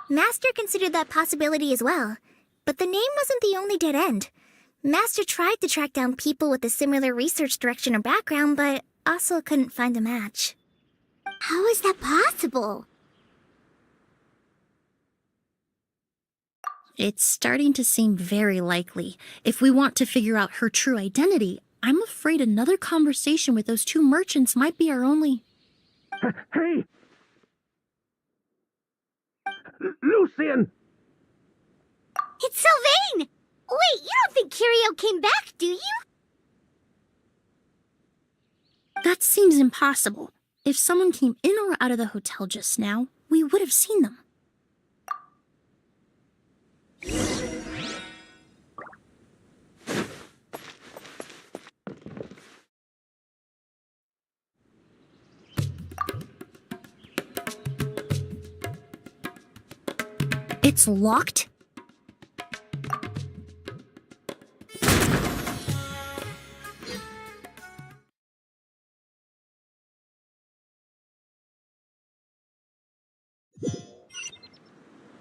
Master considered that possibility as well, but the name wasn't the only dead end. Master tried to track down people with a similar research direction or background, but also couldn't find a match. How is that possible? It's starting to seem very likely. If we want to figure out her true identity, I'm afraid another conversation with those two merchants might be our only... Hey! Lucian! It's Sylvain! Wait, you don't think Curio came back, do you? That seems impossible. If someone came in or out of the hotel just now, we would have seen them. It's locked?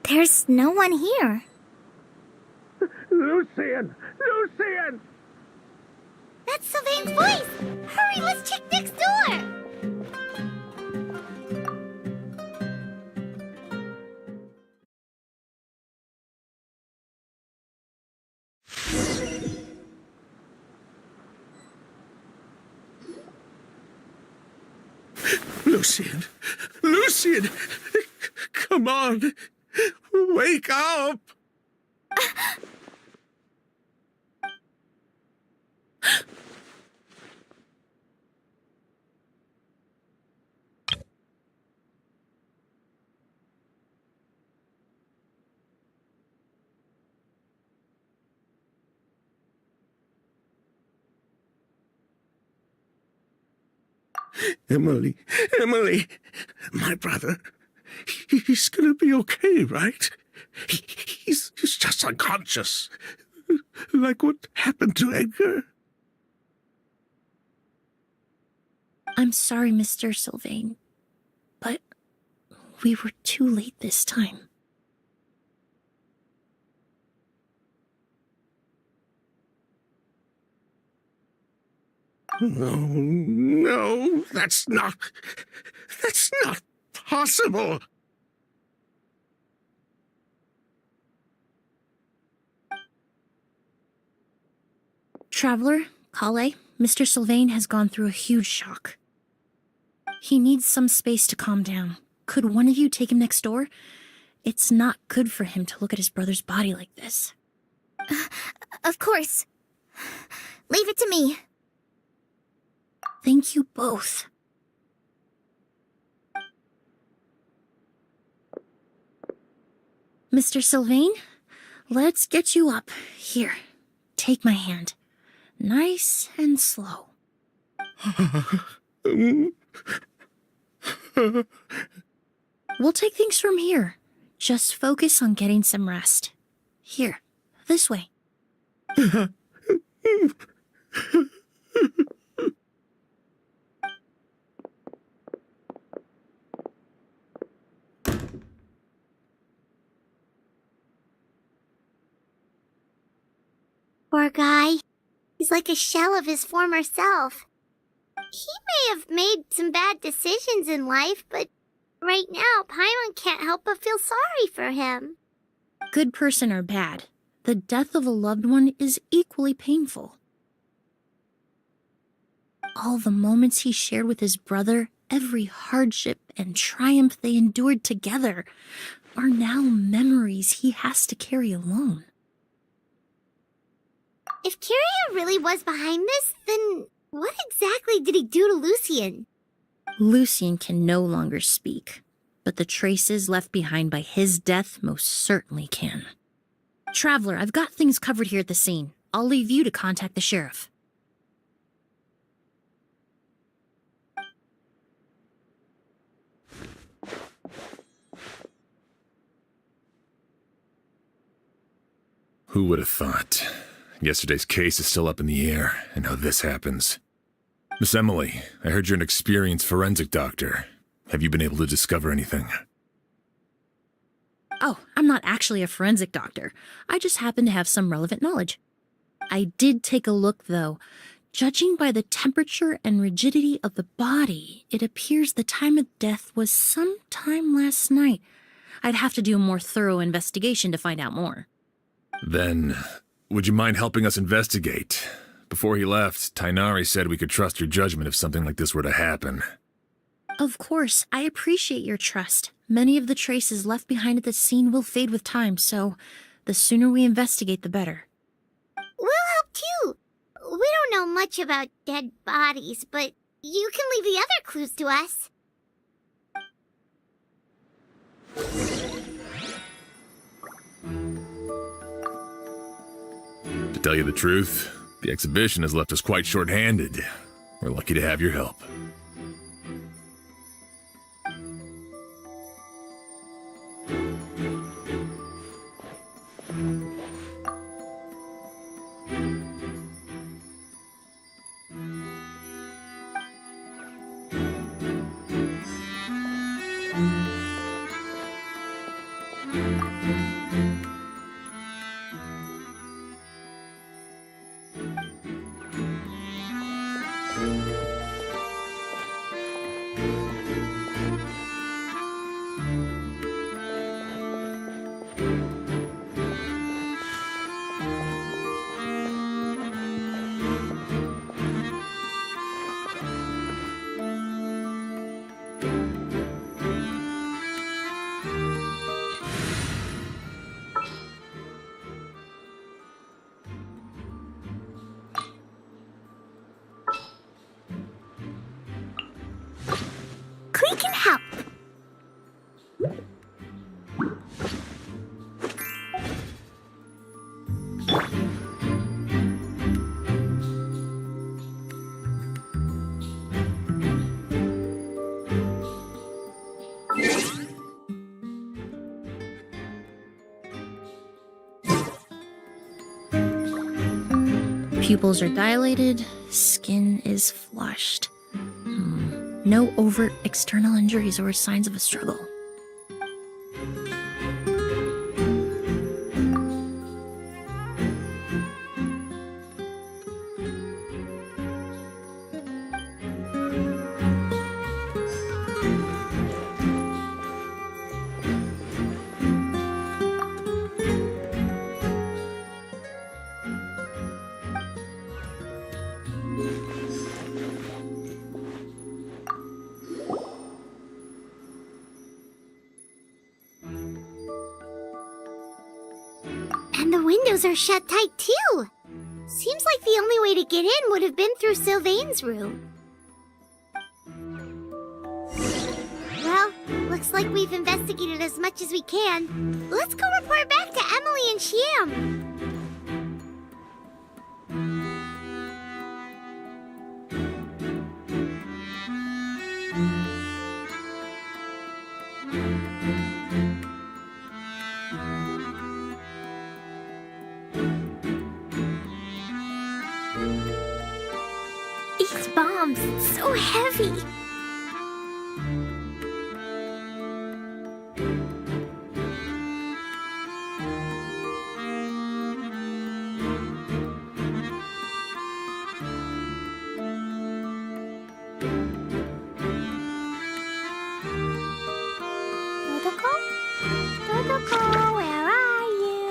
There's no one here. Lucian! Lucian! That's Sylvain's voice! Hurry, let's check next door! Lucian! Lucian! Come on! Wake up! Emilie, Emilie, my brother, he's gonna be okay, right? He's just unconscious. Like what happened to Edgar? I'm sorry, Mr. Sylvain, but we were too late this time. No, that's not possible. Traveler, Calais, Mr. Sylvain has gone through a huge shock. He needs some space to calm down. Could one of you take him next door? It's not good for him to look at his brother's body like this. Of course. Leave it to me. Thank you both. Mr. Sylvain, let's get you up. Here, take my hand. Nice and slow. We'll take things from here. Just focus on getting some rest. Here, this way. Poor guy. He's like a shell of his former self. He may have made some bad decisions in life, but right now, Paimon can't help but feel sorry for him. Good person or bad, the death of a loved one is equally painful. All the moments he shared with his brother, every hardship and triumph they endured together, are now memories he has to carry alone. If Kyria really was behind this, then what exactly did he do to Lucian? Lucian can no longer speak, but the traces left behind by his death most certainly can. Traveler, I've got things covered here at the scene. I'll leave you to contact the sheriff. Who would have thought? Yesterday's case is still up in the air, and now this happens. Miss Emilie, I heard you're an experienced forensic doctor. Have you been able to discover anything? Oh, I'm not actually a forensic doctor. I just happen to have some relevant knowledge. I did take a look, though. Judging by the temperature and rigidity of the body, it appears the time of death was sometime last night. I'd have to do a more thorough investigation to find out more. Then, would you mind helping us investigate? Before he left, Tainari said we could trust your judgment if something like this were to happen. Of course, I appreciate your trust. Many of the traces left behind at the scene will fade with time, so the sooner we investigate, the better. We'll help too. We don't know much about dead bodies, but you can leave the other clues to us. To tell you the truth, the exhibition has left us quite short-handed. We're lucky to have your help. Pupils are dilated, skin is flushed. No overt external injuries or signs of a struggle. And the windows are shut tight too. Seems like the only way to get in would have been through Sylvain's room. Well, looks like we've investigated as much as we can. Let's go report back to Emilie and Shiam. These bombs, so heavy. Dodoko, where are you?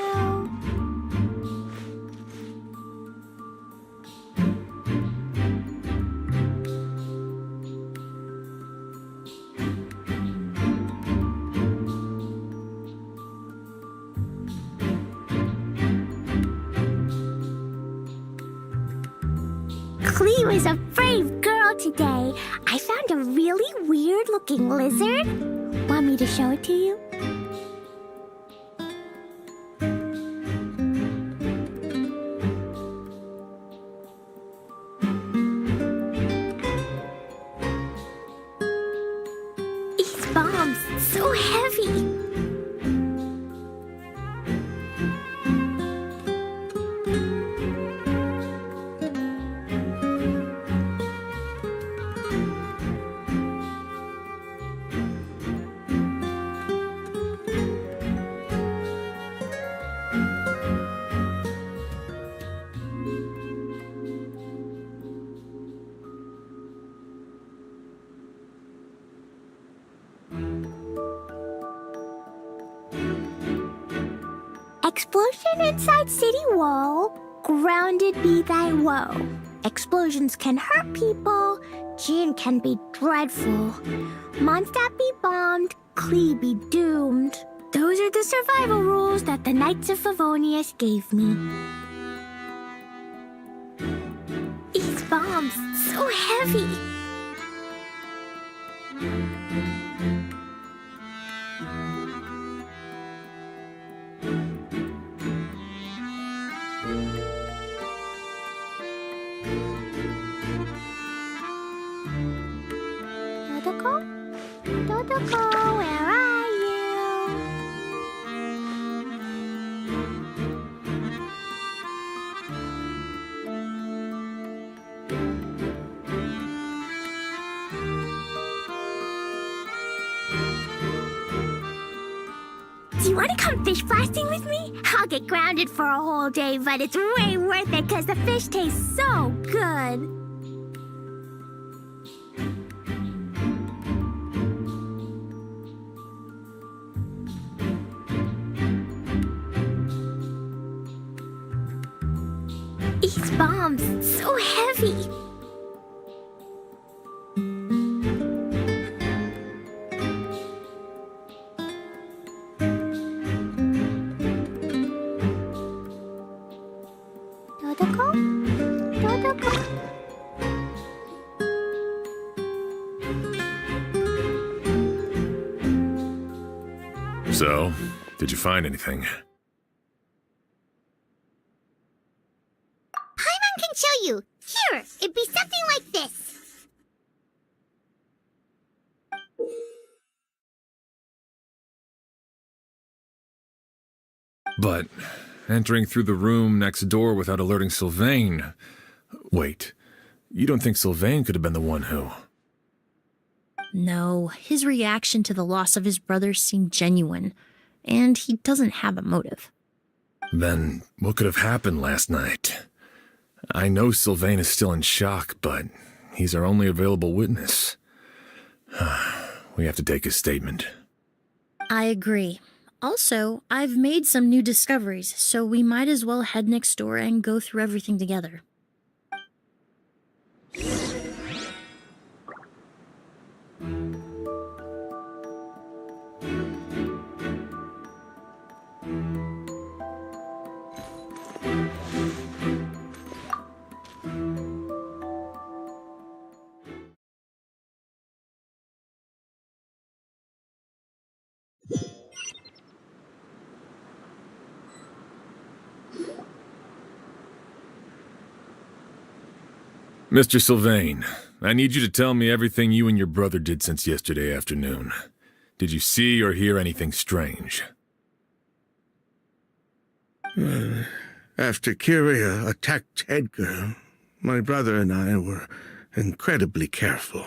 Clee was a brave girl today. I found a really weird-looking lizard. Want me to show it to you? These bombs, so heavy. Explosion inside city wall, grounded be thy woe. Explosions can hurt people, June can be dreadful. Mondstadt be bombed, Clee be doomed. Those are the survival rules that the Knights of Favonius gave me. These bombs, so heavy. Dodoko, where are you? Do you want to come fish blasting with me? I'll get grounded for a whole day, but it's way worth it because the fish tastes so good. These bombs, so heavy. Dodoko? So, did you find anything? Paimon can show you. Here, it'd be something like this. But entering through the room next door without alerting Sylvain. Wait, you don't think Sylvain could have been the one who... No, his reaction to the loss of his brother seemed genuine, and he doesn't have a motive. Then what could have happened last night? I know Sylvain is still in shock, but he's our only available witness. We have to take his statement. I agree. Also, I've made some new discoveries, so we might as well head next door and go through everything together. Mr. Sylvain, I need you to tell me everything you and your brother did since yesterday afternoon. Did you see or hear anything strange? After Kyria attacked Edgar, my brother and I were incredibly careful.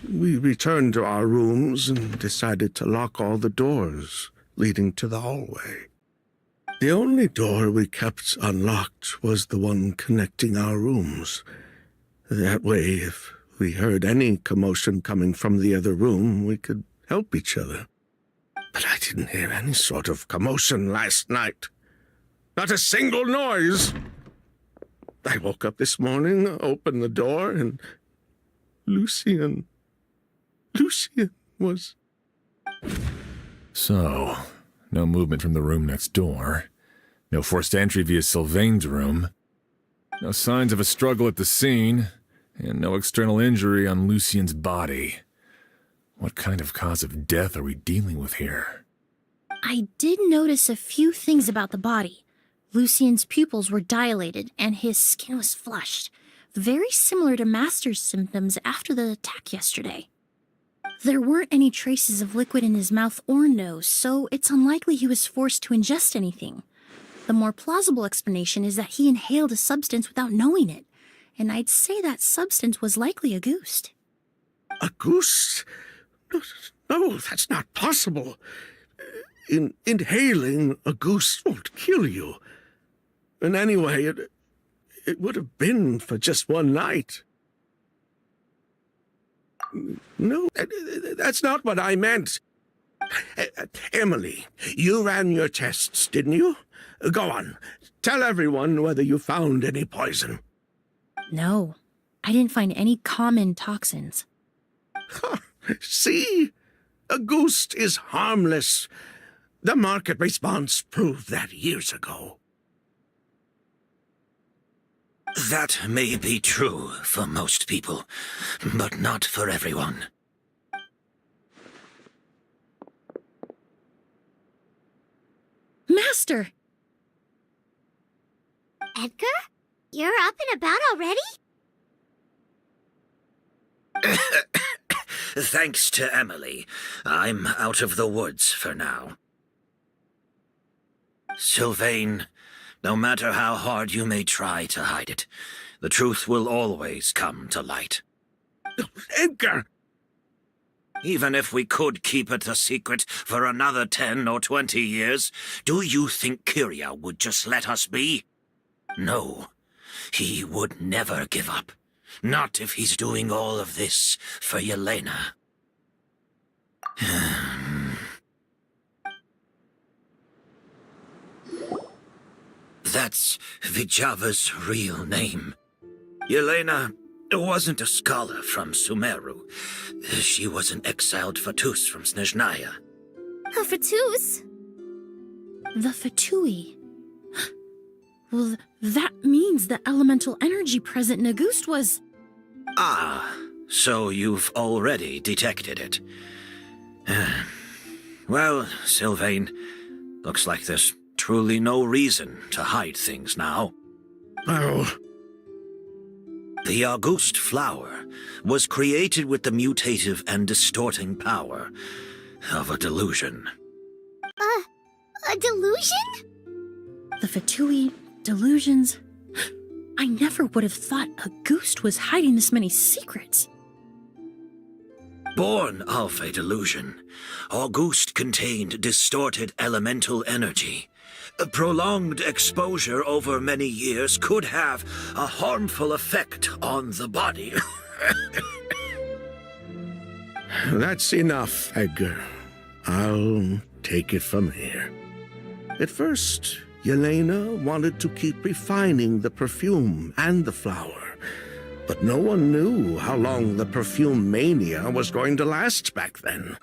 We returned to our rooms and decided to lock all the doors leading to the hallway. The only door we kept unlocked was the one connecting our rooms. That way, if we heard any commotion coming from the other room, we could help each other. But I didn't hear any sort of commotion last night. Not a single noise. I woke up this morning, opened the door, and Lucien was... So, no movement from the room next door. No forced entry via Sylvain's room. No signs of a struggle at the scene. And no external injury on Lucien's body. What kind of cause of death are we dealing with here? I did notice a few things about the body. Lucien's pupils were dilated, and his skin was flushed, very similar to Master's symptoms after the attack yesterday. There weren't any traces of liquid in his mouth or nose, so it's unlikely he was forced to ingest anything. The more plausible explanation is that he inhaled a substance without knowing it, and I'd say that substance was likely Auguste. Auguste? No, that's not possible. Inhaling Auguste won't kill you. And anyway, it would have been for just one night. No, that's not what I meant. Emilie, you ran your tests, didn't you? Go on. Tell everyone whether you found any poison. No, I didn't find any common toxins. See? Auguste is harmless. The market response proved that years ago. That may be true for most people, but not for everyone. Master! Edgar? You're up and about already? Thanks to Emilie, I'm out of the woods for now. Sylvain, no matter how hard you may try to hide it, the truth will always come to light. Edgar! Even if we could keep it a secret for another 10 or 20 years, do you think Kyria would just let us be? No, he would never give up. Not if he's doing all of this for Yelena. That's Vijava's real name. Yelena wasn't a scholar from Sumeru. She was an exiled Fatus from Snezhnaya. A Fatus? The Fatui. Well, that means the elemental energy present in Auguste was... Ah, so you've already detected it. Well, Sylvain, looks like there's truly no reason to hide things now. Oh. The Auguste flower was created with the mutative and distorting power of a delusion. A delusion? The Fatui, delusions. I never would have thought Auguste was hiding this many secrets. Born of a delusion, Auguste contained distorted elemental energy. A prolonged exposure over many years could have a harmful effect on the body. That's enough, Edgar. I'll take it from here. At first, Yelena wanted to keep refining the perfume and the flower, but no one knew how long the perfume mania was going to last back then.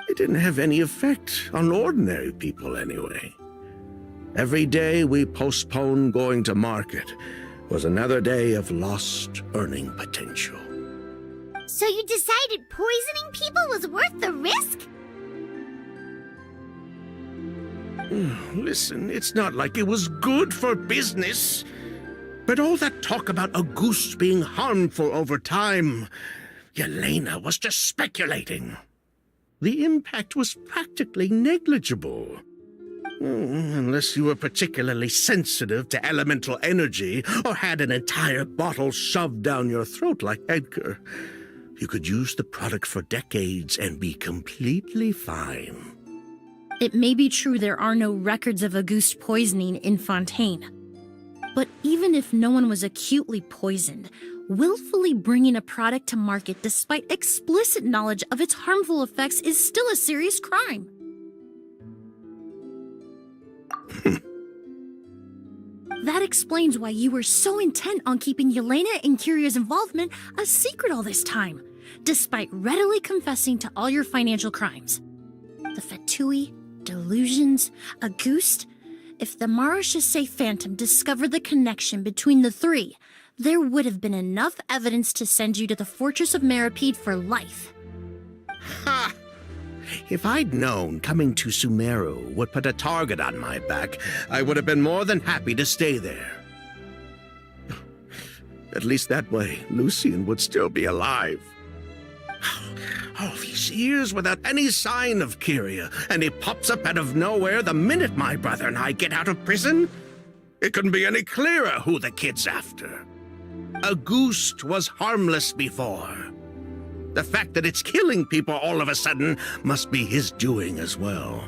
It didn't have any effect on ordinary people anyway. Every day we postponed going to market was another day of lost earning potential. So you decided poisoning people was worth the risk? Listen, it's not like it was good for business. But all that talk about Auguste being harmful over time, Yelena was just speculating. The impact was practically negligible. Unless you were particularly sensitive to elemental energy or had an entire bottle shoved down your throat like Edgar, you could use the product for decades and be completely fine. It may be true there are no records of Auguste poisoning in Fontaine. But even if no one was acutely poisoned, willfully bringing a product to market despite explicit knowledge of its harmful effects is still a serious crime. That explains why you were so intent on keeping Yelena and Kyria's involvement a secret all this time, despite readily confessing to all your financial crimes. The Fatui, delusions, Auguste. If the Marechaussee Phantom discovered the connection between the three, there would have been enough evidence to send you to the Fortress of Meripede for life. Ha! If I'd known coming to Sumeru would put a target on my back, I would have been more than happy to stay there. At least that way, Lucien would still be alive. All these years without any sign of Kyria, and he pops up out of nowhere the minute my brother and I get out of prison? It couldn't be any clearer who the kid's after. Auguste was harmless before. The fact that it's killing people all of a sudden must be his doing as well.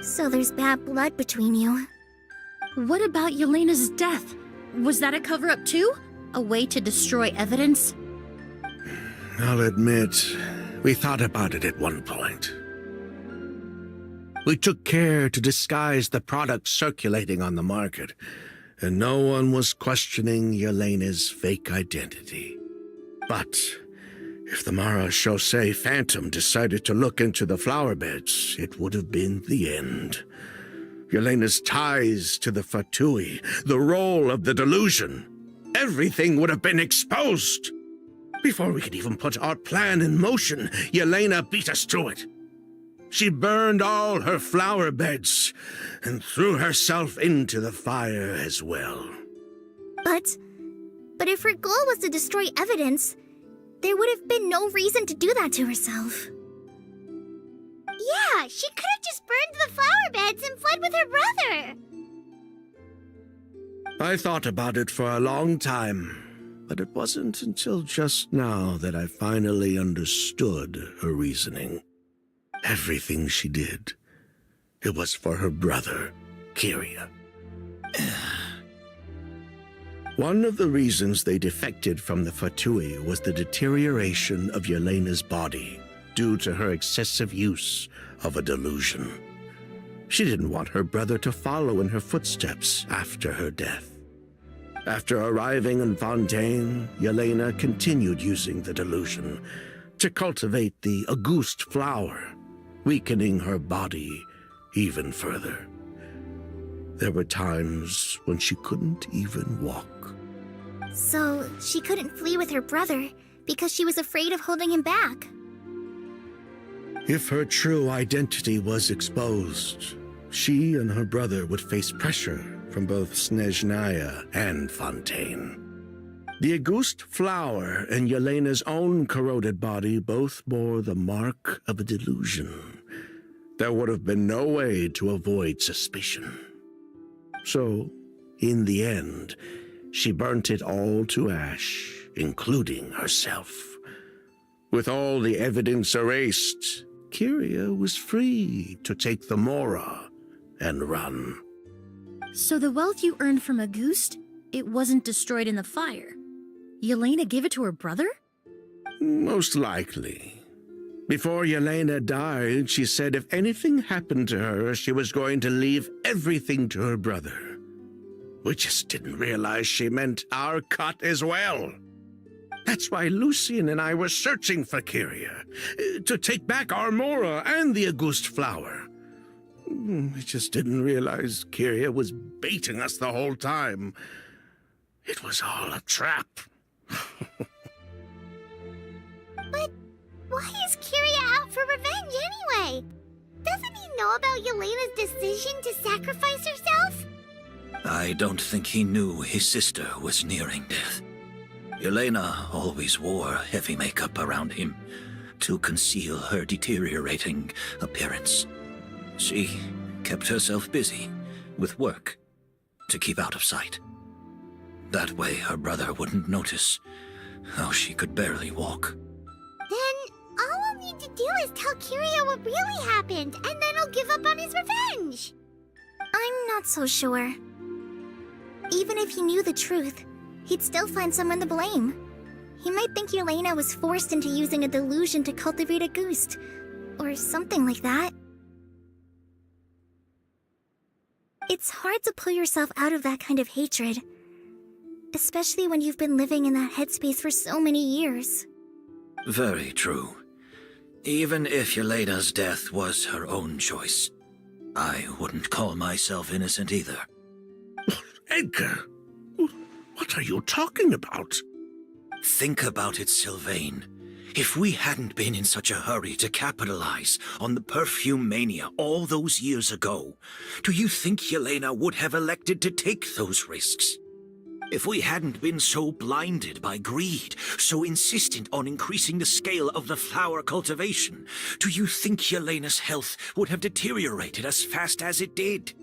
So there's bad blood between you. What about Yelena's death? Was that a cover-up too? A way to destroy evidence? I'll admit, we thought about it at one point. We took care to disguise the product circulating on the market, and no one was questioning Yelena's fake identity. But if the Marechaussee Phantom decided to look into the flower beds, it would have been the end. Yelena's ties to the Fatui, the role of the delusion, everything would have been exposed. Before we could even put our plan in motion, Yelena beat us to it. She burned all her flower beds and threw herself into the fire as well. But if her goal was to destroy evidence, there would have been no reason to do that to herself. Yeah, she could have just burned the flower beds and fled with her brother. I thought about it for a long time, but it wasn't until just now that I finally understood her reasoning. Everything she did, it was for her brother, Kyria. One of the reasons they defected from the Fatui was the deterioration of Yelena's body due to her excessive use of a delusion. She didn't want her brother to follow in her footsteps after her death. After arriving in Fontaine, Yelena continued using the delusion to cultivate the Auguste flower, weakening her body even further. There were times when she couldn't even walk. So she couldn't flee with her brother because she was afraid of holding him back. If her true identity was exposed, she and her brother would face pressure from both Snezhnaya and Fontaine. The Auguste flower and Yelena's own corroded body both bore the mark of a delusion. there would have been no way to avoid suspicion. So, in the end, she burnt it all to ash, including herself. With all the evidence erased, Kyria was free to take the Mora and run. So the wealth you earned from Auguste, it wasn't destroyed in the fire. Yelena gave it to her brother? Most likely. Before Yelena died, she said if anything happened to her, she was going to leave everything to her brother. We just didn't realize she meant our cut as well. That's why Lucien and I were searching for Kyria, to take back our Mora and the Auguste flower. We just didn't realize Kyria was baiting us the whole time. It was all a trap. But why is Kyria out for revenge anyway? Doesn't he know about Yelena's decision to sacrifice herself? I don't think he knew his sister was nearing death. Yelena always wore heavy makeup around him to conceal her deteriorating appearance. She kept herself busy with work to keep out of sight. That way her brother wouldn't notice how she could barely walk. Then all we'll need to do is tell Kyria what really happened, and then he'll give up on his revenge. I'm not so sure. Even if he knew the truth, he'd still find someone to blame. He might think Yelena was forced into using a delusion to cultivate Auguste, or something like that. It's hard to pull yourself out of that kind of hatred, especially when you've been living in that headspace for so many years. Very true. Even if Yelena's death was her own choice, I wouldn't call myself innocent either. Edgar, what are you talking about? Think about it, Sylvain. If we hadn't been in such a hurry to capitalize on the perfume mania all those years ago, do you think Yelena would have elected to take those risks? If we hadn't been so blinded by greed, so insistent on increasing the scale of the flower cultivation, do you think Yelena's health would have deteriorated as fast as it did?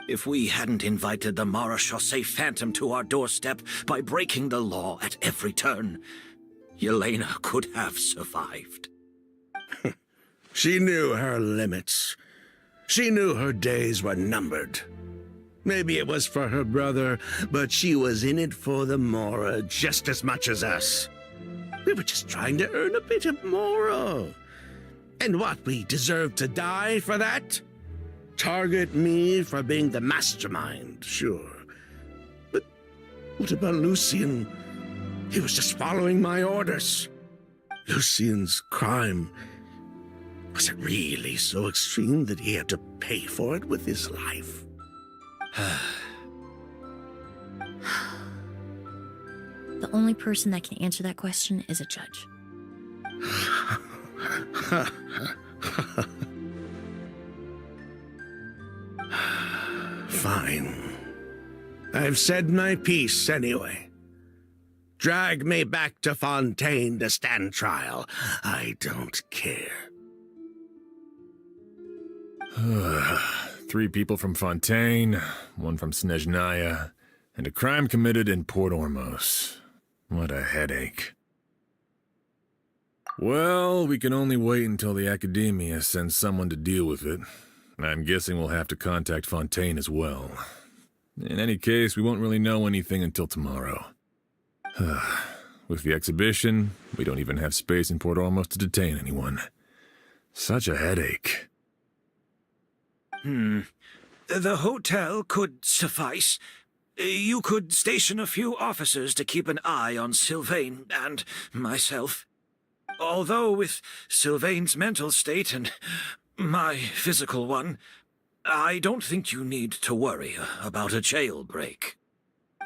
If we hadn't invited the Marechaussee Phantom to our doorstep by breaking the law at every turn, Yelena could have survived. She knew her limits. She knew her days were numbered. Maybe it was for her brother, but she was in it for the Mora just as much as us. We were just trying to earn a bit of Mora. And what, we deserve to die for that? Target me for being the mastermind, sure. But what about Lucien? He was just following my orders. Lucien's crime, was it really so extreme that he had to pay for it with his life? The only person that can answer that question is a judge. Fine. I've said my piece anyway. Drag me back to Fontaine to stand trial. I don't care. 3 people from Fontaine, 1 from Snezhnaya, and a crime committed in Port Ormos. What a headache. Well, we can only wait until the Academia sends someone to deal with it. I'm guessing we'll have to contact Fontaine as well. In any case, we won't really know anything until tomorrow. With the exhibition, we don't even have space in Port Ormos to detain anyone. Such a headache. The hotel could suffice. You could station a few officers to keep an eye on Sylvain and myself. Although with Sylvain's mental state and my physical one, I don't think you need to worry about a jailbreak.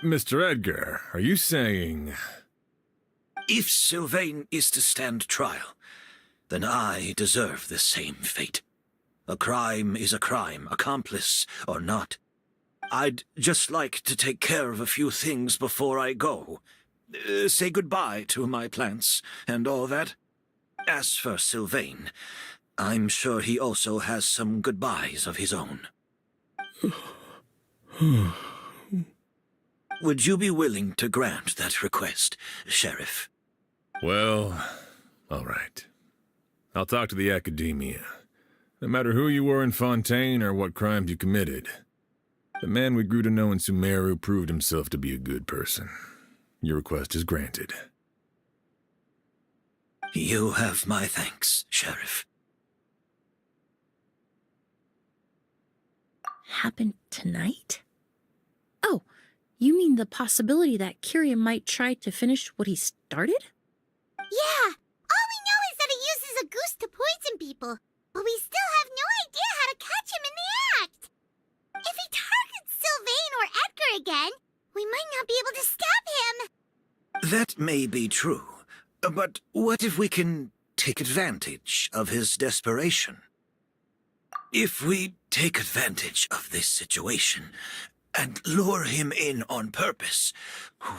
Mr. Edgar, are you saying... If Sylvain is to stand trial, then I deserve the same fate. A crime is a crime, accomplice or not. I'd just like to take care of a few things before I go. Say goodbye to my plants and all that. As for Sylvain, I'm sure he also has some goodbyes of his own. Would you be willing to grant that request, Sheriff? Well, all right. I'll talk to the Academia. No matter who you were in Fontaine or what crimes you committed, the man we grew to know in Sumeru proved himself to be a good person. Your request is granted. You have my thanks, Sheriff. Happened tonight? Oh, you mean the possibility that Kyria might try to finish what he started? Yeah, all we know is that he uses Auguste to poison people, but we still have no idea how to catch him in the act. If he targets Sylvain or Edgar again, we might not be able to stop him. That may be true, but what if we can take advantage of his desperation? If we take advantage of this situation and lure him in on purpose,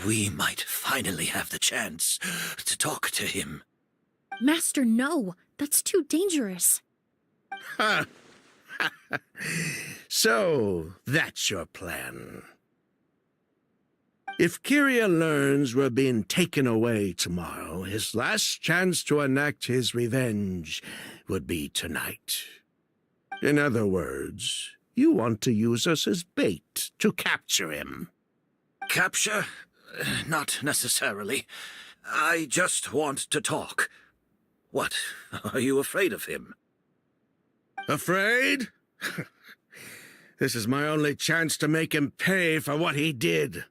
we might finally have the chance to talk to him. Master, no. That's too dangerous. So, that's your plan. If Kyria learns we're being taken away tomorrow, his last chance to enact his revenge would be tonight. In other words, you want to use us as bait to capture him. Capture? Not necessarily. I just want to talk. What? Are you afraid of him? Afraid? This is my only chance to make him pay for what he did.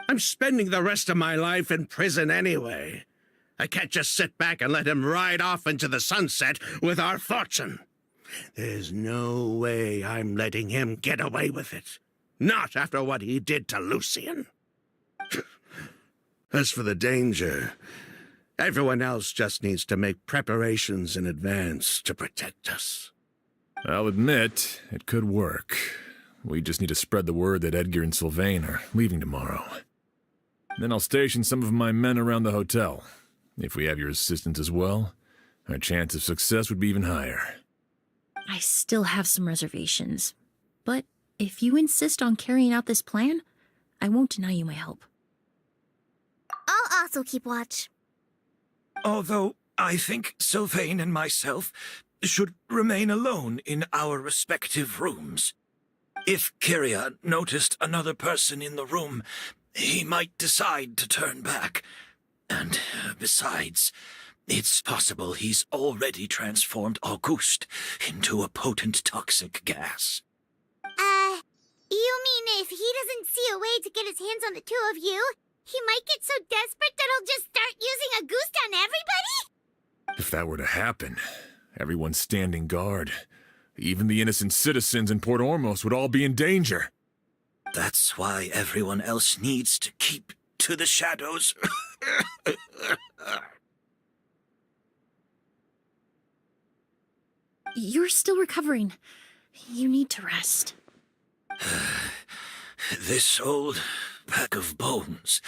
I'm spending the rest of my life in prison anyway. I can't just sit back and let him ride off into the sunset with our fortune. There's no way I'm letting him get away with it. Not after what he did to Lucien. As for the danger, everyone else just needs to make preparations in advance to protect us. I'll admit, it could work. We just need to spread the word that Edgar and Sylvain are leaving tomorrow. Then I'll station some of my men around the hotel. If we have your assistance as well, our chance of success would be even higher. I still have some reservations. But if you insist on carrying out this plan, I won't deny you my help. I'll also keep watch. Although I think Sylvain and myself should remain alone in our respective rooms. If Kyria noticed another person in the room, he might decide to turn back. And besides, it's possible he's already transformed Auguste into a potent toxic gas. You mean if he doesn't see a way to get his hands on the two of you, he might get so desperate that he'll just start using Auguste on everybody? If that were to happen, everyone standing guard, even the innocent citizens in Port Ormos would all be in danger. That's why everyone else needs to keep to the shadows. You're still recovering. You need to rest. This old pack of bones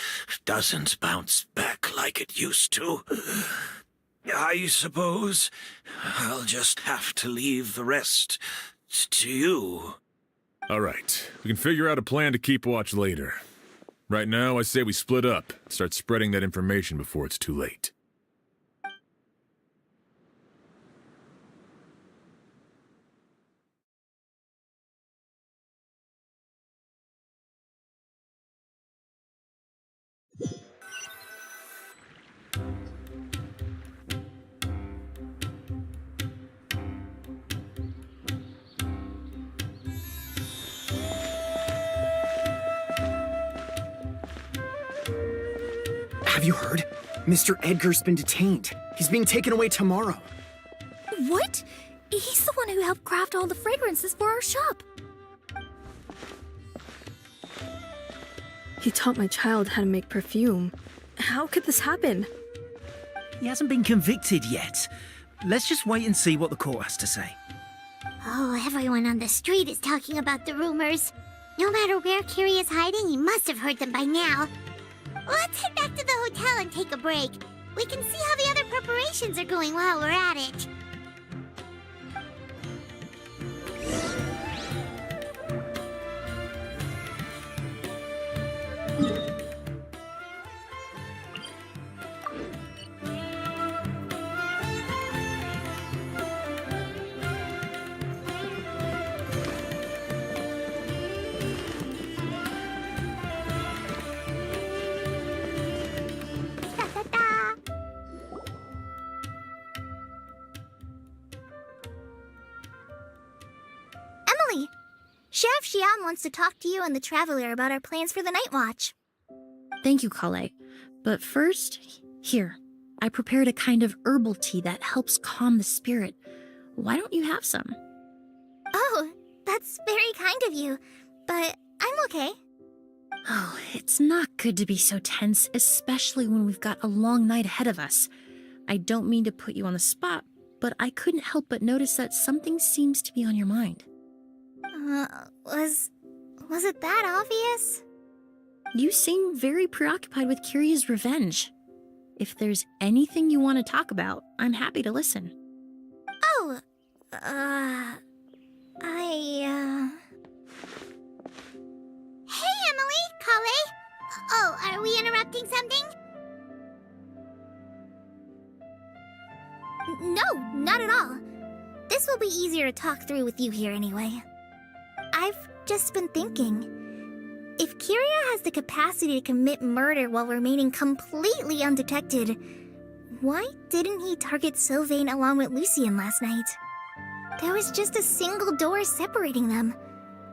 doesn't bounce back like it used to. I suppose I'll just have to leave the rest to you. All right, we can figure out a plan to keep watch later. Right now, I say we split up, start spreading that information before it's too late. Have you heard? Mr. Edgar's been detained. He's being taken away tomorrow. What? He's the one who helped craft all the fragrances for our shop. He taught my child how to make perfume. How could this happen? He hasn't been convicted yet. Let's just wait and see what the court has to say. Oh, everyone on the street is talking about the rumors. No matter where Kyria is hiding, he must have heard them by now. Let's head back to the hotel and take a break. We can see how the other preparations are going while we're at it. Sheriff Xian wants to talk to you and the Traveler about our plans for the night watch. Thank you, Kale. But first, here, I prepared a kind of herbal tea that helps calm the spirit. Why don't you have some? Oh, that's very kind of you, but I'm okay. Oh, it's not good to be so tense, especially when we've got a long night ahead of us. I don't mean to put you on the spot, but I couldn't help but notice that something seems to be on your mind. Was it that obvious? You seem very preoccupied with Kiria's revenge. If there's anything you want to talk about, I'm happy to listen. Oh, Hey, Emilie, Kale. Oh, are we interrupting something? No, not at all. This will be easier to talk through with you here anyway. I've just been thinking. If Kiria has the capacity to commit murder while remaining completely undetected, why didn't he target Sylvain along with Lucien last night? There was just a single door separating them.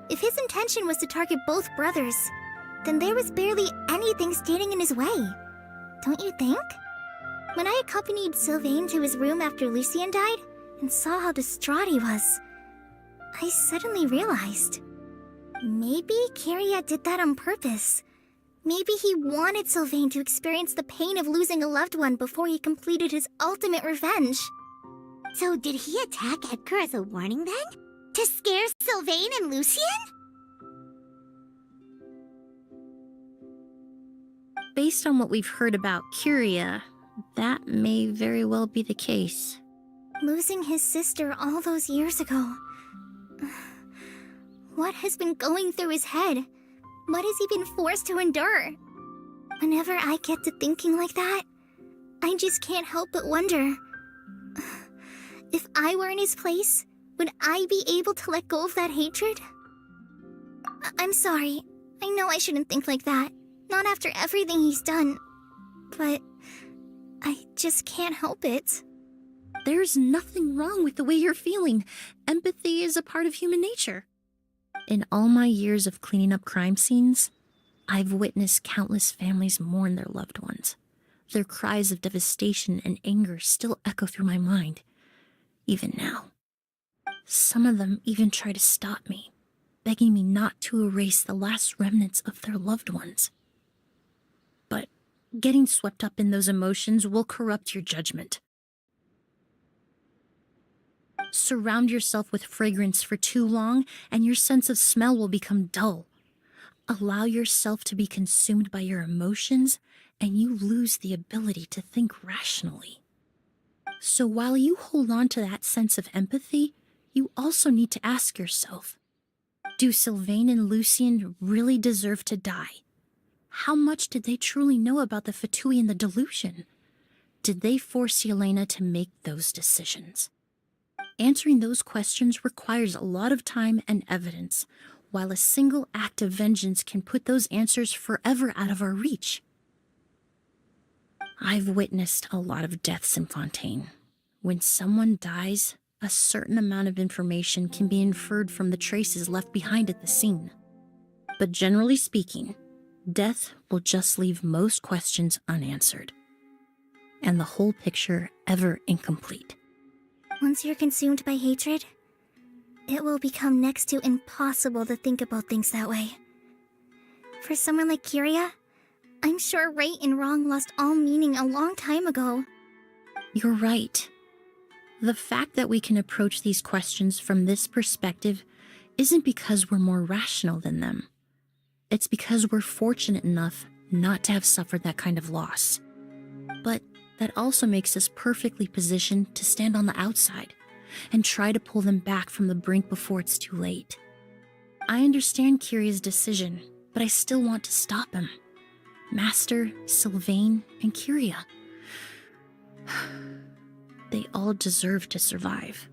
If his intention was to target both brothers, then there was barely anything standing in his way. Don't you think? When I accompanied Sylvain to his room after Lucien died and saw how distraught he was, I suddenly realized. Maybe Kiria did that on purpose. Maybe he wanted Sylvain to experience the pain of losing a loved one before he completed his ultimate revenge. So did he attack Edgar as a warning then? To scare Sylvain and Lucien? Based on what we've heard about Kiria, that may very well be the case. Losing his sister all those years ago. What has been going through his head? What has he been forced to endure? Whenever I get to thinking like that, I just can't help but wonder. If I were in his place, would I be able to let go of that hatred? I'm sorry. I know I shouldn't think like that. Not after everything he's done. But I just can't help it. There's nothing wrong with the way you're feeling. Empathy is a part of human nature. In all my years of cleaning up crime scenes, I've witnessed countless families mourn their loved ones. Their cries of devastation and anger still echo through my mind, even now. Some of them even try to stop me, begging me not to erase the last remnants of their loved ones. But getting swept up in those emotions will corrupt your judgment. Surround yourself with fragrance for too long, and your sense of smell will become dull. Allow yourself to be consumed by your emotions, and you lose the ability to think rationally. So while you hold on to that sense of empathy, you also need to ask yourself, do Sylvain and Lucien really deserve to die? How much did they truly know about the Fatui and the delusion? Did they force Yelena to make those decisions? Answering those questions requires a lot of time and evidence, while a single act of vengeance can put those answers forever out of our reach. I've witnessed a lot of deaths in Fontaine. When someone dies, a certain amount of information can be inferred from the traces left behind at the scene. But generally speaking, death will just leave most questions unanswered, and the whole picture ever incomplete. Once you're consumed by hatred, it will become next to impossible to think about things that way. For someone like Kiria, I'm sure right and wrong lost all meaning a long time ago. You're right. The fact that we can approach these questions from this perspective isn't because we're more rational than them. It's because we're fortunate enough not to have suffered that kind of loss. But that also makes us perfectly positioned to stand on the outside and try to pull them back from the brink before it's too late. I understand Kiria's decision, but I still want to stop him. Master, Sylvain, and Kiria. They all deserve to survive.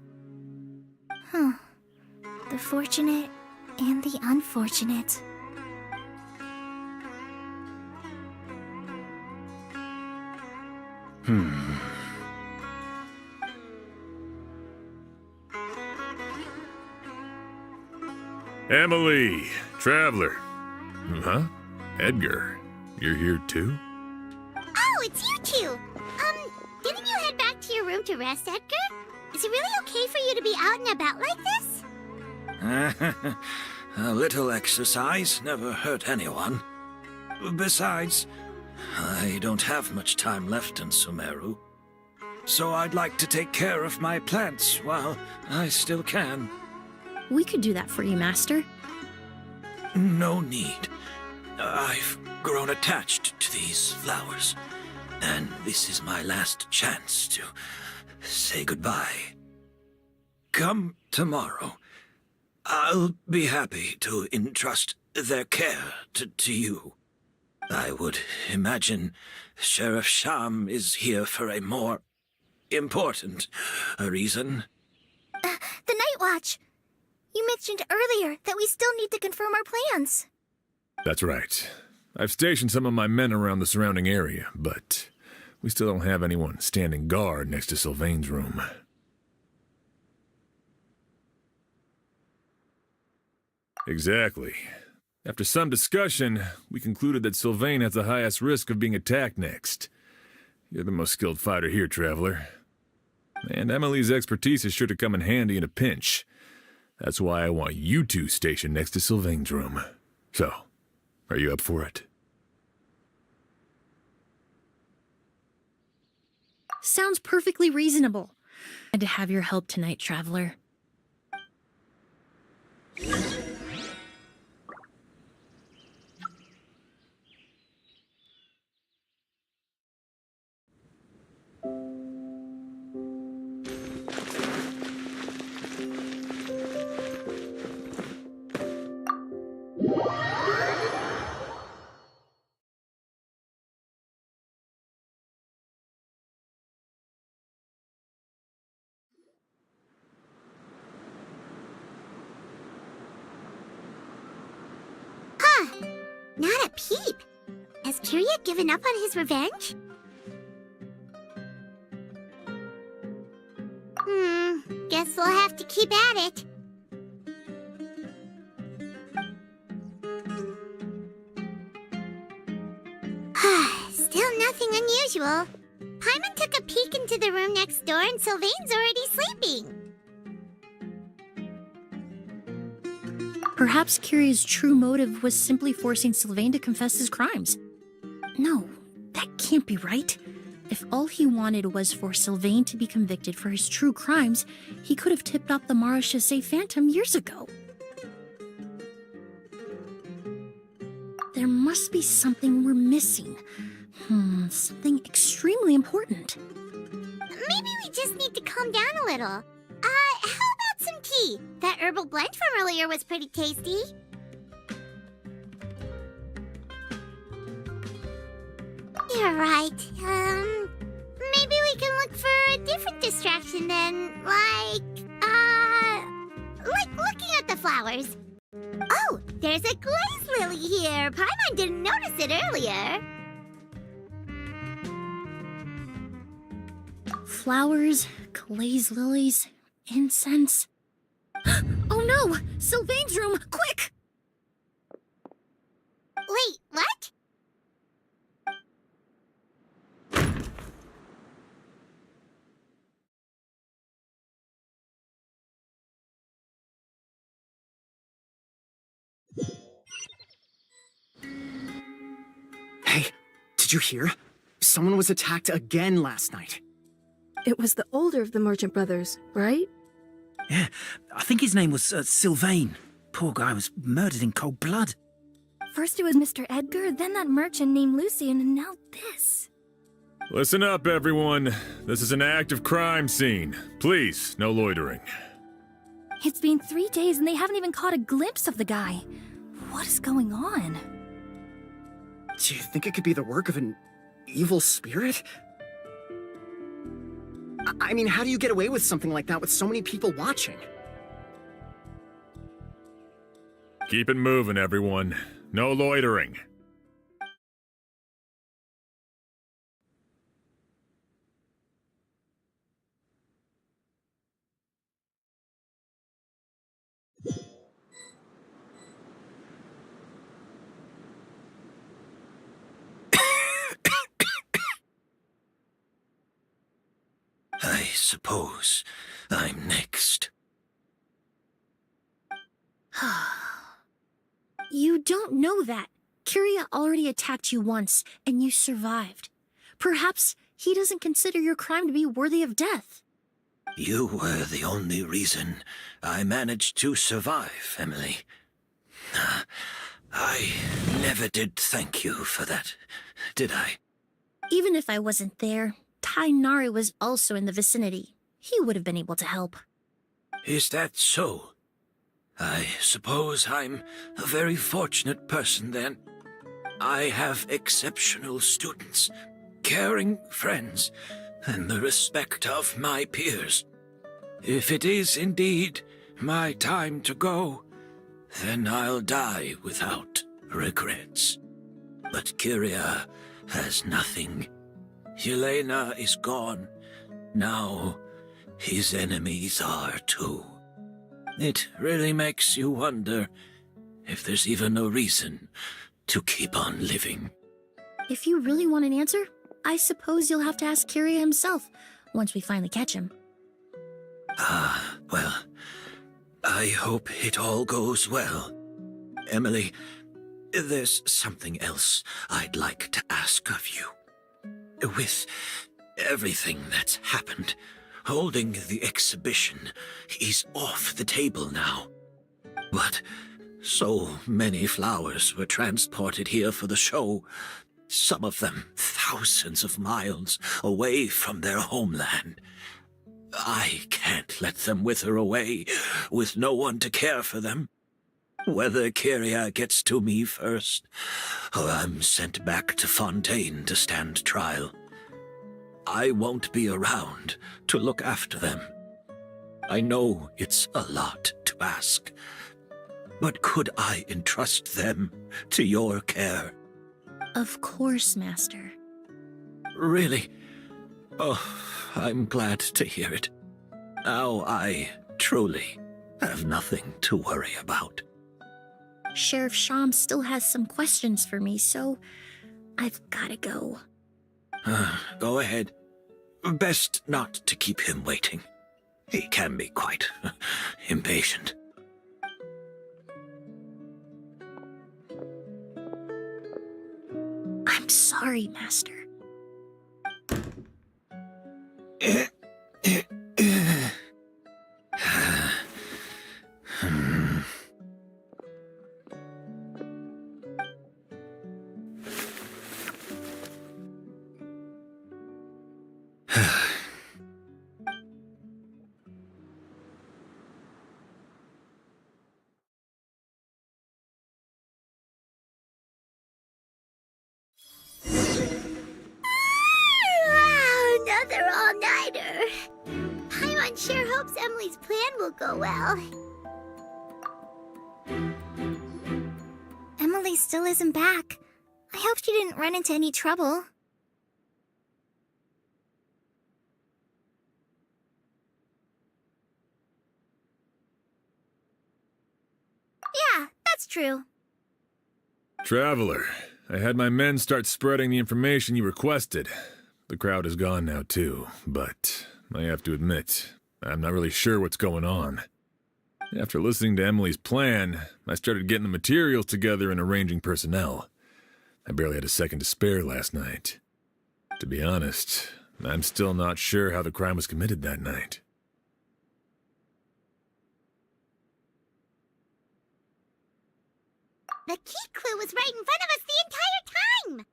The fortunate and the unfortunate. Emilie, traveler. Huh? Edgar, you're here too? Oh, it's you two. Didn't you head back to your room to rest, Edgar? Is it really okay for you to be out and about like this? A little exercise never hurt anyone. Besides, I don't have much time left in Sumeru. So I'd like to take care of my plants while I still can. We could do that for you, Master. No need. I've grown attached to these flowers, and this is my last chance to say goodbye. Come tomorrow. I'll be happy to entrust their care to you. I would imagine Sheriff Sham is here for a more important reason. The Night Watch! You mentioned earlier that we still need to confirm our plans. That's right. I've stationed some of my men around the surrounding area, but we still don't have anyone standing guard next to Sylvain's room. Exactly. After some discussion, we concluded that Sylvain has the highest risk of being attacked next. You're the most skilled fighter here, traveler. And Emilie's expertise is sure to come in handy in a pinch. That's why I want you two stationed next to Sylvain's room. So, are you up for it? Sounds perfectly reasonable. Glad to have your help tonight, traveler. Not a peep. Has Kyria given up on his revenge? Guess we'll have to keep at it. Still nothing unusual. Paimon took a peek into the room next door and Sylvain's already sleeping. Perhaps Kyria's true motive was simply forcing Sylvain to confess his crimes. No, that can't be right. If all he wanted was for Sylvain to be convicted for his true crimes, he could have tipped off the Marechaussee Phantom years ago. There must be something we're missing. Something extremely important. Maybe we just need to calm down a little. How about some tea? That herbal blend from earlier was pretty tasty. You're right. Maybe we can look for a different distraction then, like looking at the flowers. Oh, there's a glaze lily here. Paimon didn't notice it earlier. Flowers, glaze lilies, incense. Oh no! Sylvain's room! Quick! Wait, what? Hey, did you hear? Someone was attacked again last night. It was the older of the merchant brothers, right? Yeah, I think his name was Sylvain. Poor guy was murdered in cold blood. First it was Mr. Edgar, then that merchant named Lucian, and now this. Listen up, everyone. This is an active crime scene. Please, no loitering. It's been 3 days and they haven't even caught a glimpse of the guy. What is going on? Do you think it could be the work of an evil spirit? I mean, how do you get away with something like that with so many people watching? Keep it moving, everyone. No loitering. I suppose I'm next. You don't know that. Kyria already attacked you once, and you survived. Perhaps he doesn't consider your crime to be worthy of death. You were the only reason I managed to survive, Emilie. I never did thank you for that, did I? Even if I wasn't there, Tainari was also in the vicinity. He would have been able to help. Is that so? I suppose I'm a very fortunate person then. I have exceptional students, caring friends, and the respect of my peers. If it is indeed my time to go, then I'll die without regrets. But Kyria has nothing. Yelena is gone. Now his enemies are too. It really makes you wonder if there's even a reason to keep on living. If you really want an answer, I suppose you'll have to ask Kyria himself once we finally catch him. Well, I hope it all goes well. Emilie, there's something else I'd like to ask of you. With everything that's happened, holding the exhibition is off the table now. But so many flowers were transported here for the show, some of them thousands of miles away from their homeland. I can't let them wither away with no one to care for them. Whether Kyria gets to me first, or I'm sent back to Fontaine to stand trial, I won't be around to look after them. I know it's a lot to ask, but could I entrust them to your care? Of course, Master. Really? Oh, I'm glad to hear it. Now I truly have nothing to worry about. Sheriff Sham still has some questions for me, so I've gotta go. Go ahead. Best not to keep him waiting. He can be quite impatient. I'm sorry, Master. Another all-nighter. Paimon sure hopes Emilie's plan will go well. Emilie still isn't back. I hope she didn't run into any trouble. Yeah, that's true. Traveler, I had my men start spreading the information you requested. The crowd is gone now, too, but I have to admit, I'm not really sure what's going on. After listening to Emilie's plan, I started getting the materials together and arranging personnel. I barely had a second to spare last night. To be honest, I'm still not sure how the crime was committed that night. The key clue was right in front of us the entire time!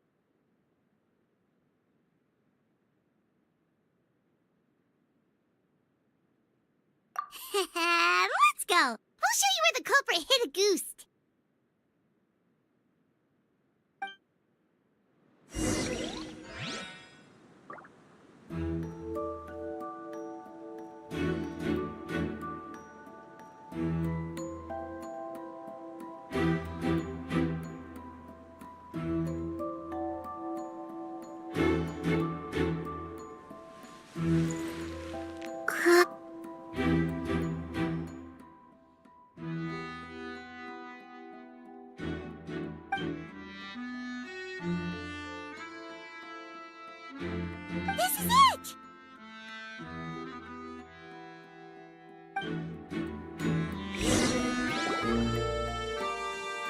Let's go! We'll show you where the culprit hit Auguste. This is it!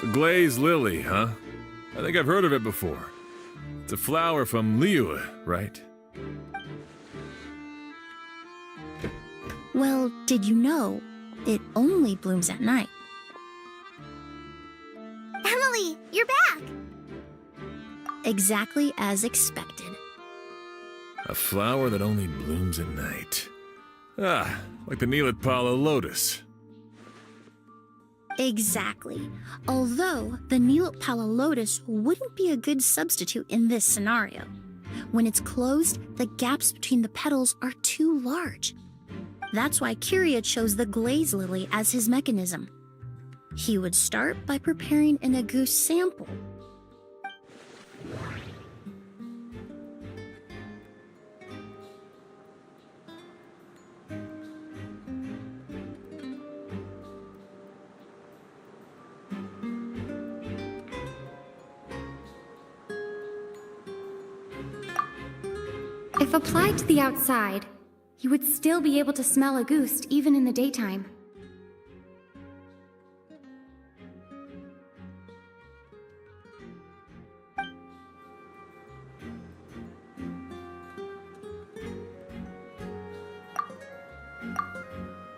The glazed lily, huh? I think I've heard of it before. It's a flower from Lyonnais, right? Well, did you know it only blooms at night? Emilie, you're back! Exactly as expected. A flower that only blooms at night. Ah, like the Neapolitan lotus. Exactly. Although the Neapolitan lotus wouldn't be a good substitute in this scenario. When it's closed, the gaps between the petals are too large. That's why Quartier chose the glaze lily as his mechanism. He would start by preparing an Auguste sample. If applied to the outside, you would still be able to smell Auguste even in the daytime.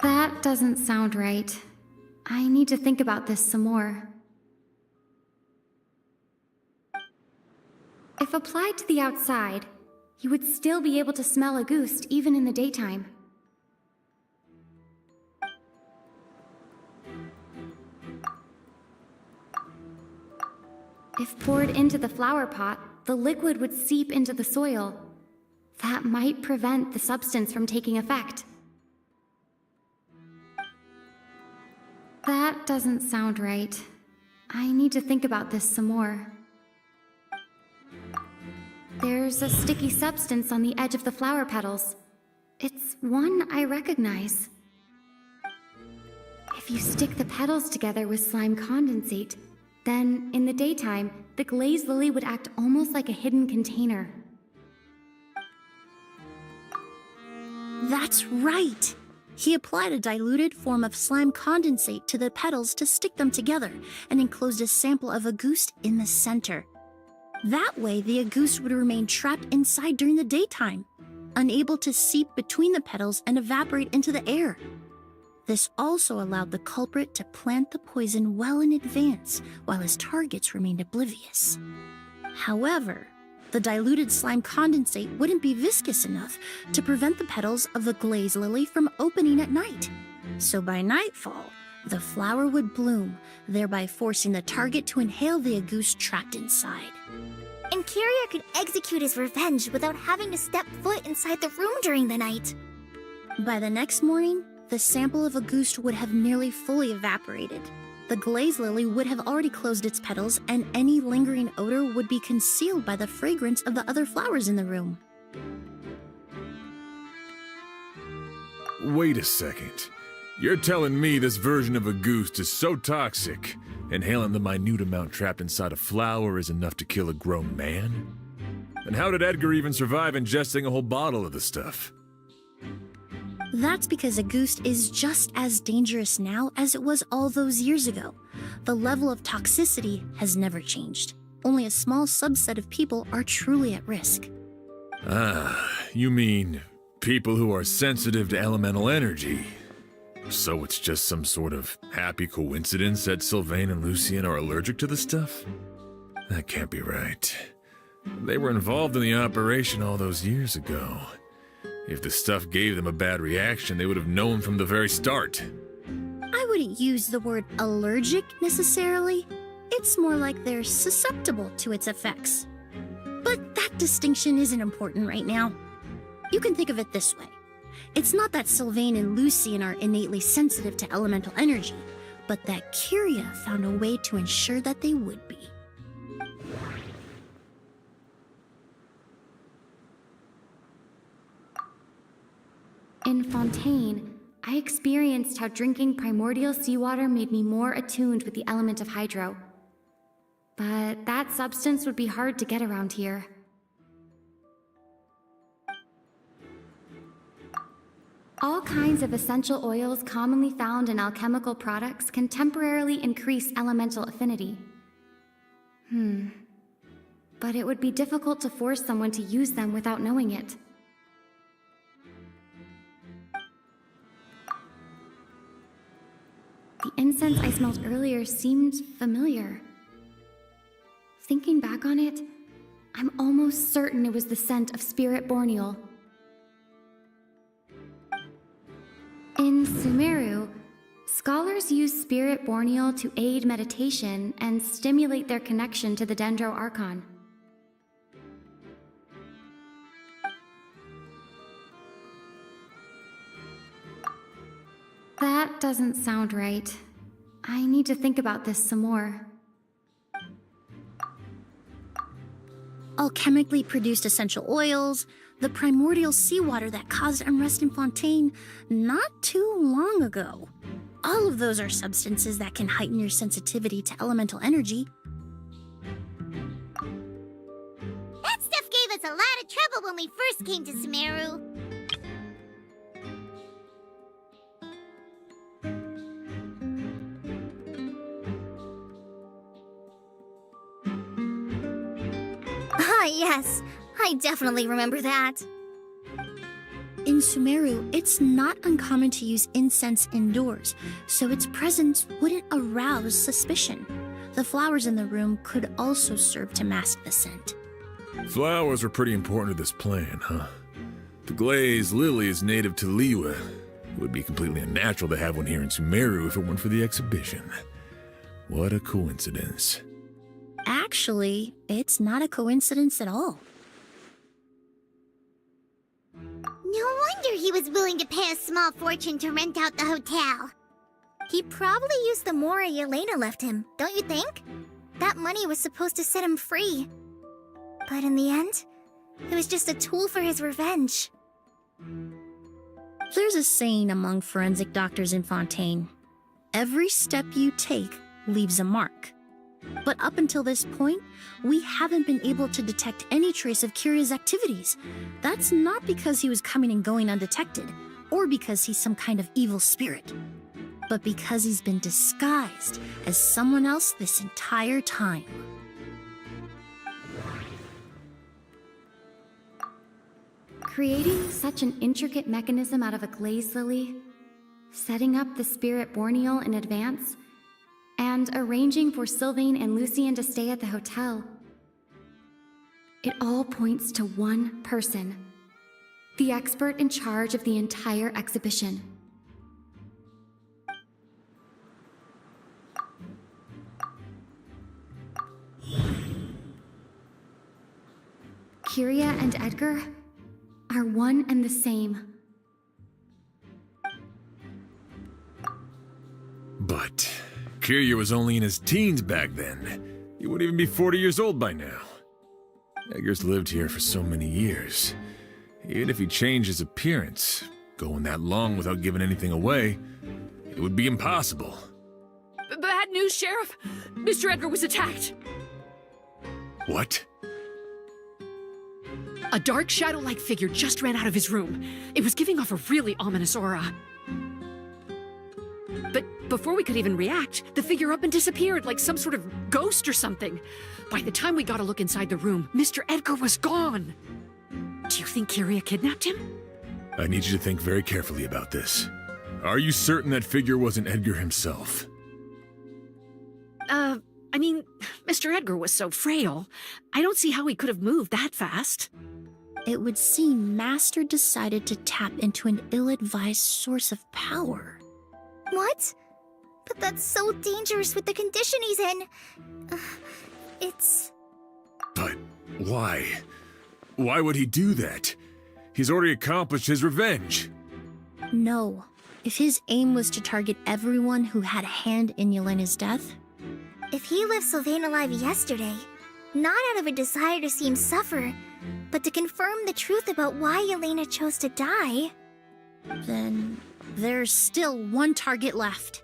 That doesn't sound right. I need to think about this some more. If applied to the outside, you would still be able to smell Auguste even in the daytime. If poured into the flower pot, the liquid would seep into the soil. That might prevent the substance from taking effect. That doesn't sound right. I need to think about this some more. There's a sticky substance on the edge of the flower petals. It's one I recognize. If you stick the petals together with slime condensate, then in the daytime, the glazed lily would act almost like a hidden container. That's right! He applied a diluted form of slime condensate to the petals to stick them together and enclosed a sample of Auguste in the center. That way, the Auguste would remain trapped inside during the daytime, unable to seep between the petals and evaporate into the air. This also allowed the culprit to plant the poison well in advance, while his targets remained oblivious. However, the diluted slime condensate wouldn't be viscous enough to prevent the petals of the glaze lily from opening at night. So by nightfall, the flower would bloom, thereby forcing the target to inhale the Auguste trapped inside. And Quartier could execute his revenge without having to step foot inside the room during the night. By the next morning, the sample of Auguste would have nearly fully evaporated. The glaze lily would have already closed its petals, and any lingering odor would be concealed by the fragrance of the other flowers in the room. Wait a second. You're telling me this version of Auguste is so toxic, inhaling the minute amount trapped inside a flower is enough to kill a grown man? And how did Edgar even survive ingesting a whole bottle of the stuff? That's because Auguste is just as dangerous now as it was all those years ago. The level of toxicity has never changed. Only a small subset of people are truly at risk. Ah, you mean people who are sensitive to elemental energy. So it's just some sort of happy coincidence that Sylvain and Lucien are allergic to the stuff? That can't be right. They were involved in the operation all those years ago. If the stuff gave them a bad reaction, they would have known from the very start. I wouldn't use the word allergic necessarily. It's more like they're susceptible to its effects. But that distinction isn't important right now. You can think of it this way. It's not that Sylvain and Lucien are innately sensitive to elemental energy, but that Quartier found a way to ensure that they would be. In Fontaine, I experienced how drinking primordial seawater made me more attuned with the element of hydro. But that substance would be hard to get around here. All kinds of essential oils commonly found in alchemical products can temporarily increase elemental affinity. But it would be difficult to force someone to use them without knowing it. The incense I smelled earlier seemed familiar. Thinking back on it, I'm almost certain it was the scent of spirit borneal. In Sumeru, scholars use spirit borneal to aid meditation and stimulate their connection to the Dendro Archon. That doesn't sound right. I need to think about this some more. Alchemically produced essential oils, the primordial seawater that caused unrest in Fontaine not too long ago. All of those are substances that can heighten your sensitivity to elemental energy. That stuff gave us a lot of trouble when we first came to Sumeru. Ah, yes. I definitely remember that. In Sumeru, it's not uncommon to use incense indoors, so its presence wouldn't arouse suspicion. The flowers in the room could also serve to mask the scent. Flowers were pretty important to this plan, huh? The glazed lily is native to Liyue. It would be completely unnatural to have one here in Sumeru if it weren't for the exhibition. What a coincidence. Actually, it's not a coincidence at all. No wonder he was willing to pay a small fortune to rent out the hotel. He probably used the mora Yelena left him, don't you think? That money was supposed to set him free. But in the end, it was just a tool for his revenge. There's a saying among forensic doctors in Fontaine. Every step you take leaves a mark. But up until this point, we haven't been able to detect any trace of Kyria's activities. That's not because he was coming and going undetected, or because he's some kind of evil spirit, but because he's been disguised as someone else this entire time. Creating such an intricate mechanism out of a glazed lily, setting up the spirit borneal in advance, and arranging for Sylvain and Lucien to stay at the hotel. It all points to one person, the expert in charge of the entire exhibition. Kyria and Edgar are one and the same. But Kyria was only in his teens back then. He wouldn't even be 40 years old by now. Edgar's lived here for so many years. Even if he changed his appearance, going that long without giving anything away, it would be impossible. Bad news, Sheriff! Mr. Edgar was attacked! What? A dark shadow-like figure just ran out of his room. It was giving off a really ominous aura. But before we could even react, the figure up and disappeared like some sort of ghost or something. By the time we got a look inside the room, Mr. Edgar was gone. Do you think Kyria kidnapped him? I need you to think very carefully about this. Are you certain that figure wasn't Edgar himself? I mean, Mr. Edgar was so frail. I don't see how he could have moved that fast. It would seem Master decided to tap into an ill-advised source of power. What? But that's so dangerous with the condition he's in. It's... But why? Why would he do that? He's already accomplished his revenge. No. If his aim was to target everyone who had a hand in Yelena's death... If he left Sylvain alive yesterday, not out of a desire to see him suffer, but to confirm the truth about why Yelena chose to die... Then there's still one target left.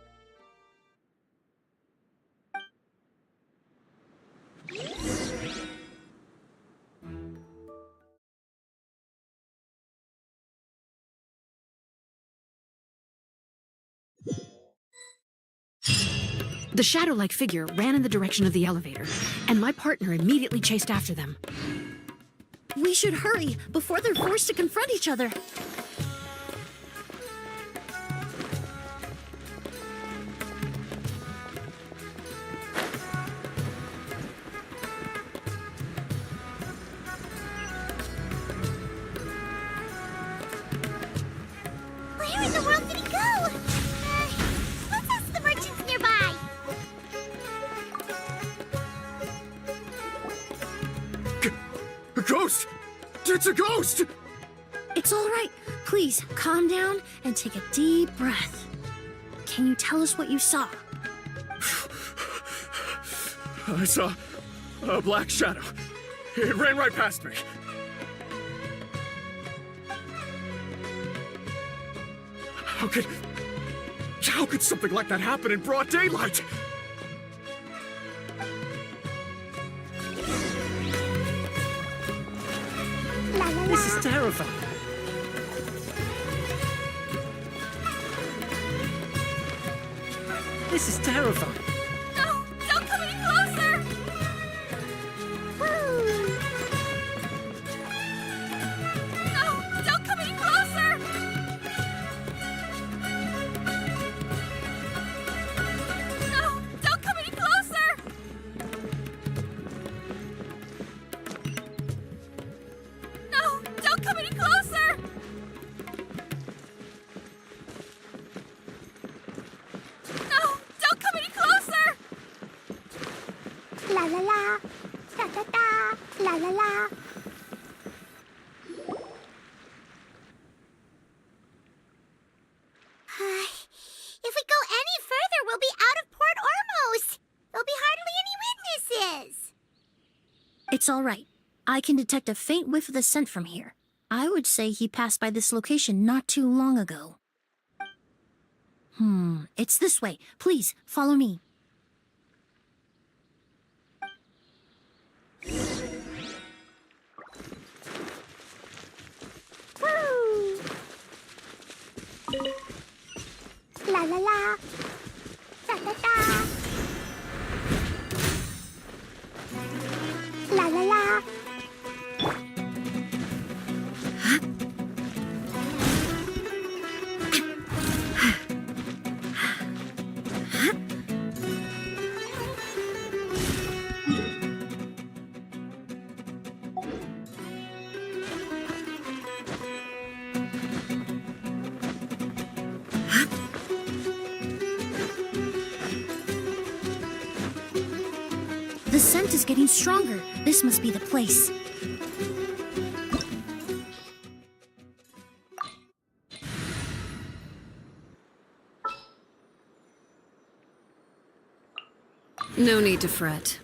The shadow-like figure ran in the direction of the elevator, and my partner immediately chased after them. We should hurry before they're forced to confront each other. Where in the world did he go? Let's ask the merchants nearby. A ghost! It's a ghost! It's all right. Please, calm down and take a deep breath. Can you tell us what you saw? I saw a black shadow. It ran right past me. How could something like that happen in broad daylight? This is terrifying. This is terrifying. No, don't come any closer! No, don't come any closer! No, don't come any closer! No, don't come any closer! No, don't come any closer! La la la, da da da, la la la. If we go any further, we'll be out of Port Ormos. There'll be hardly any witnesses. It's all right. I can detect a faint whiff of the scent from here. I would say he passed by this location not too long ago. It's this way. Please, follow me. Woo! La la la, da da da. La la la. The scent is getting stronger. This must be the place. No need to fret.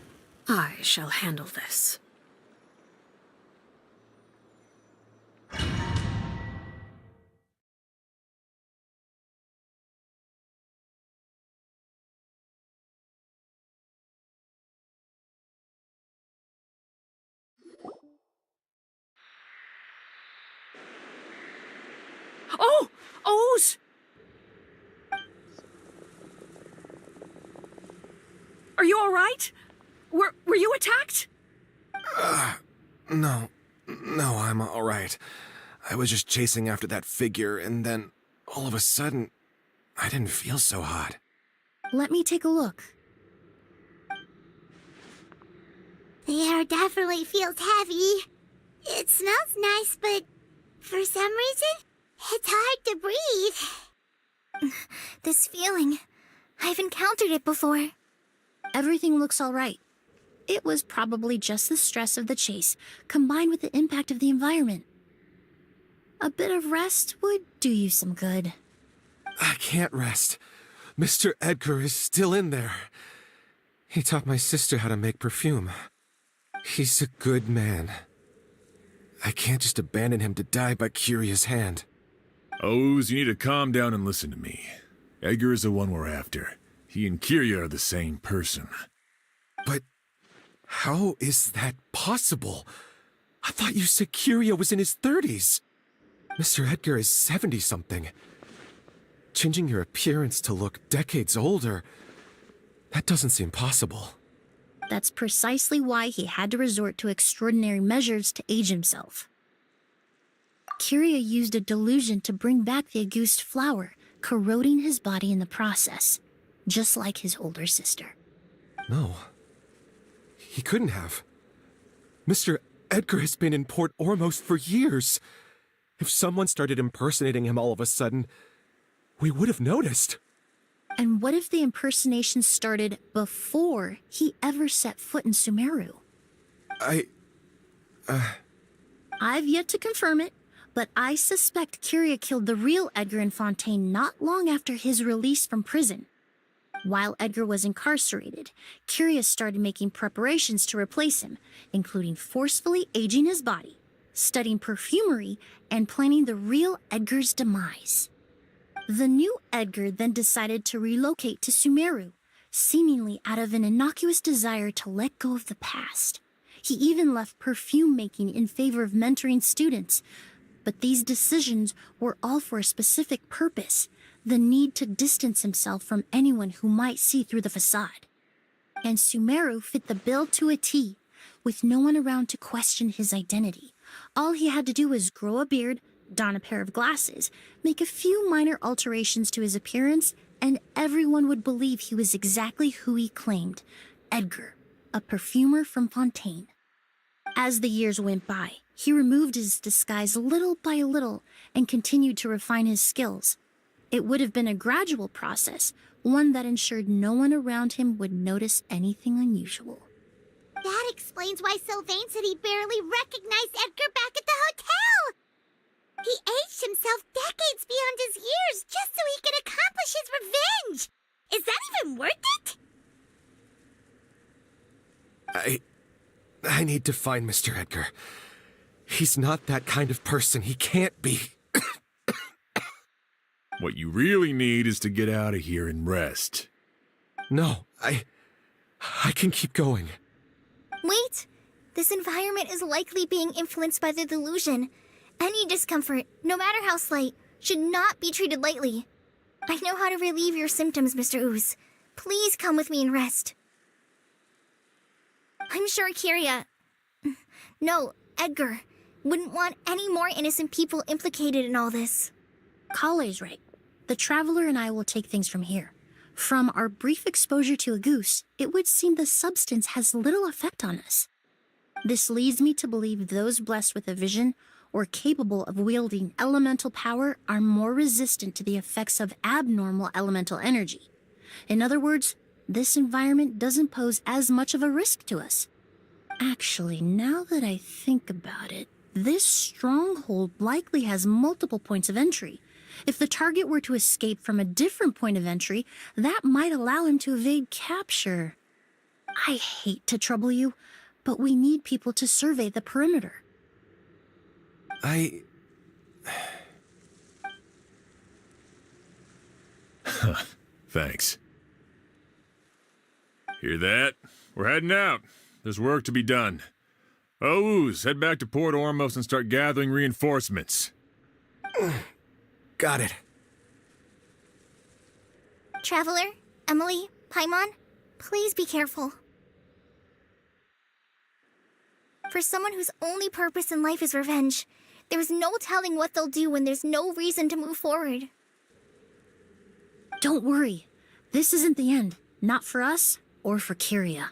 I shall handle this. Oh! O's! Are you all right? Were you attacked? No, I'm all right. I was just chasing after that figure, and then all of a sudden, I didn't feel so hot. Let me take a look. The air definitely feels heavy. It smells nice, but for some reason, it's hard to breathe. This feeling, I've encountered it before. Everything looks all right. It was probably just the stress of the chase, combined with the impact of the environment. A bit of rest would do you some good. I can't rest. Mr. Edgar is still in there. He taught my sister how to make perfume. He's a good man. I can't just abandon him to die by Curia's hand. O's, you need to calm down and listen to me. Edgar is the one we're after. He and Curia are the same person. But how is that possible? I thought you said Curia was in his 30s. Mr. Edgar is 70-something. Changing your appearance to look decades older, That doesn't seem possible. That's precisely why he had to resort to extraordinary measures to age himself. Curia used a delusion to bring back the Auguste flower, corroding his body in the process, just like his older sister. No. He couldn't have. Mr. Edgar has been in Port Ormos for years. If someone started impersonating him all of a sudden, we would have noticed. And what if the impersonation started before he ever set foot in Sumeru? I've yet to confirm it, but I suspect Curia killed the real Edgar in Fontaine not long after his release from prison. While Edgar was incarcerated, Curia started making preparations to replace him, including forcefully aging his body, studying perfumery, and planning the real Edgar's demise. The new Edgar then decided to relocate to Sumeru, seemingly out of an innocuous desire to let go of the past. He even left perfume making in favor of mentoring students, but these decisions were all for a specific purpose: the need to distance himself from anyone who might see through the facade. And Sumeru fit the bill to a T, with no one around to question his identity. All he had to do was grow a beard, don a pair of glasses, make a few minor alterations to his appearance, and everyone would believe he was exactly who he claimed: Edgar, a perfumer from Fontaine. As the years went by, he removed his disguise little by little and continued to refine his skills. It would have been a gradual process, one that ensured no one around him would notice anything unusual. That explains why Sylvain said he barely recognized Edgar back at the hotel. He aged himself decades beyond his years just so he could accomplish his revenge. Is that even worth it? I need to find Mr. Edgar. He's not that kind of person. He can't be. What you really need is to get out of here and rest. No, I can keep going. Wait! This environment is likely being influenced by the delusion. Any discomfort, no matter how slight, should not be treated lightly. I know how to relieve your symptoms, Mr. Ooze. Please come with me and rest. I'm sure Edgar wouldn't want any more innocent people implicated in all this. Kale's right. The Traveler and I will take things from here. From our brief exposure to Auguste, it would seem the substance has little effect on us. This leads me to believe those blessed with a vision or capable of wielding elemental power are more resistant to the effects of abnormal elemental energy. In other words, this environment doesn't pose as much of a risk to us. Actually, now that I think about it, this stronghold likely has multiple points of entry. If the target were to escape from a different point of entry, that might allow him to evade capture. I hate to trouble you, but we need people to survey the perimeter. Thanks. Hear that? We're heading out. There's work to be done. Ooze, head back to Port Ormos and start gathering reinforcements. Got it. Traveler, Emilie, Paimon, please be careful. For someone whose only purpose in life is revenge, there's no telling what they'll do when there's no reason to move forward. Don't worry. This isn't the end. Not for us or for Curia.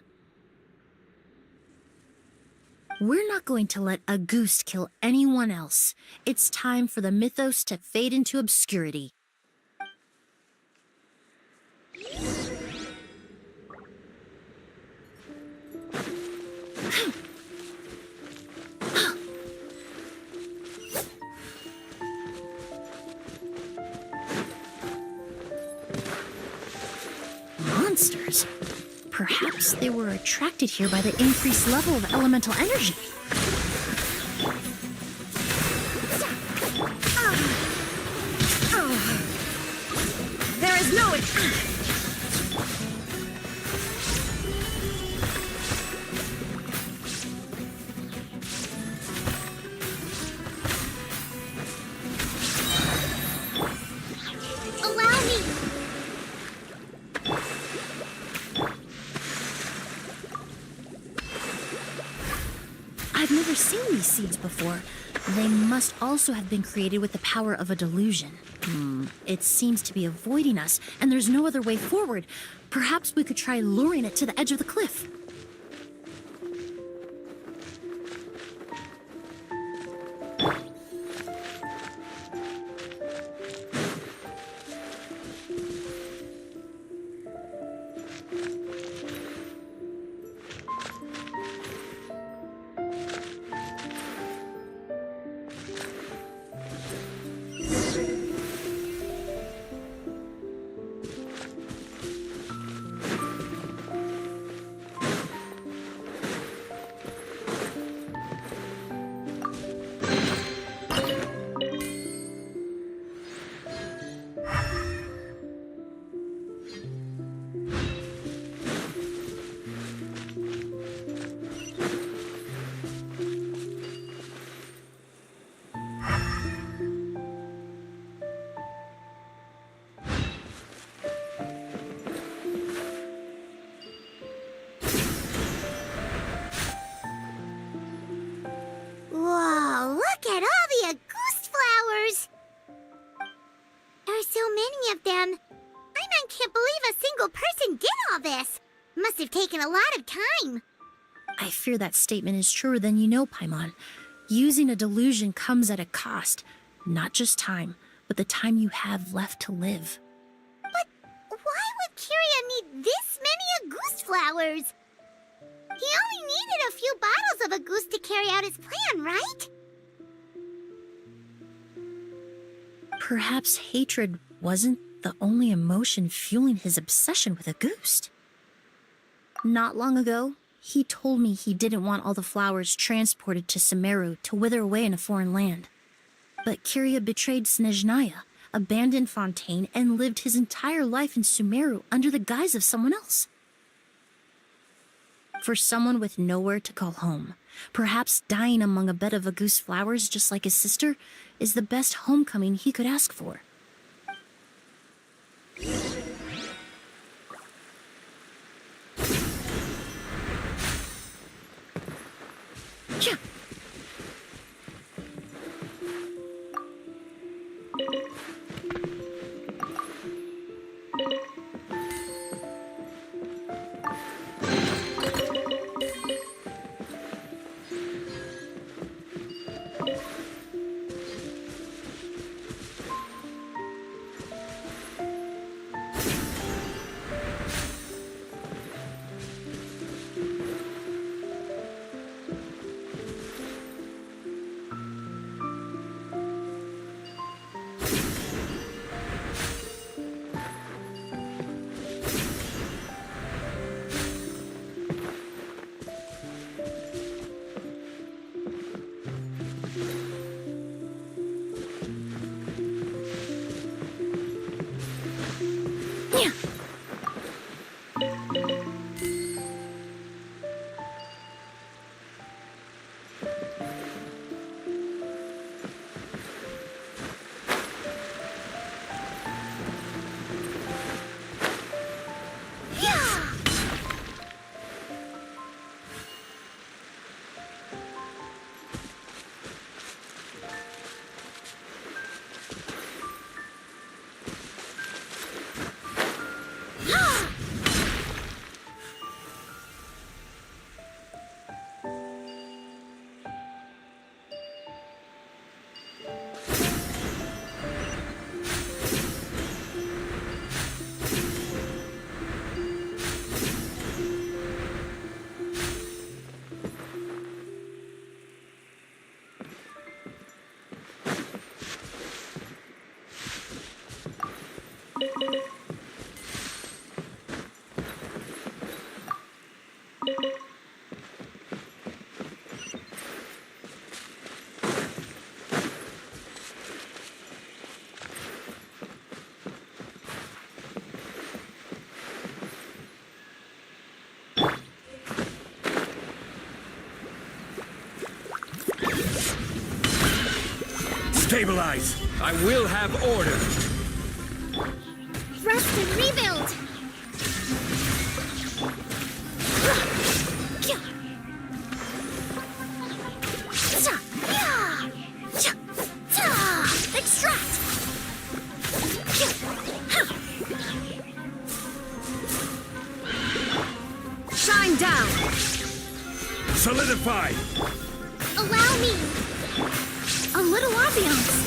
We're not going to let Auguste kill anyone else. It's time for the mythos to fade into obscurity. Monsters. Perhaps they were attracted here by the increased level of elemental energy. There is no... Allow me! seen these seeds before. They must also have been created with the power of a delusion. It seems to be avoiding us, and there's no other way forward. Perhaps we could try luring it to the edge of the cliff. Whoa, look at all the Auguste flowers! There are so many of them. I can't believe a single person did all this. Must have taken a lot of time. I fear that statement is truer than you know, Paimon. Using a delusion comes at a cost. Not just time, but the time you have left to live. But why would Kyria need this many Auguste flowers? He only needed a few bottles of Auguste to carry out his plan, right? Perhaps hatred wasn't the only emotion fueling his obsession with Auguste. Not long ago, he told me he didn't want all the flowers transported to Sumeru to wither away in a foreign land. But Kyria betrayed Snezhnaya, abandoned Fontaine, and lived his entire life in Sumeru under the guise of someone else. For someone with nowhere to call home, perhaps dying among a bed of Auguste flowers just like his sister is the best homecoming he could ask for. Yeah. Stabilize! I will have order! Thrust and rebuild! Solidify! Allow me! A little ambiance.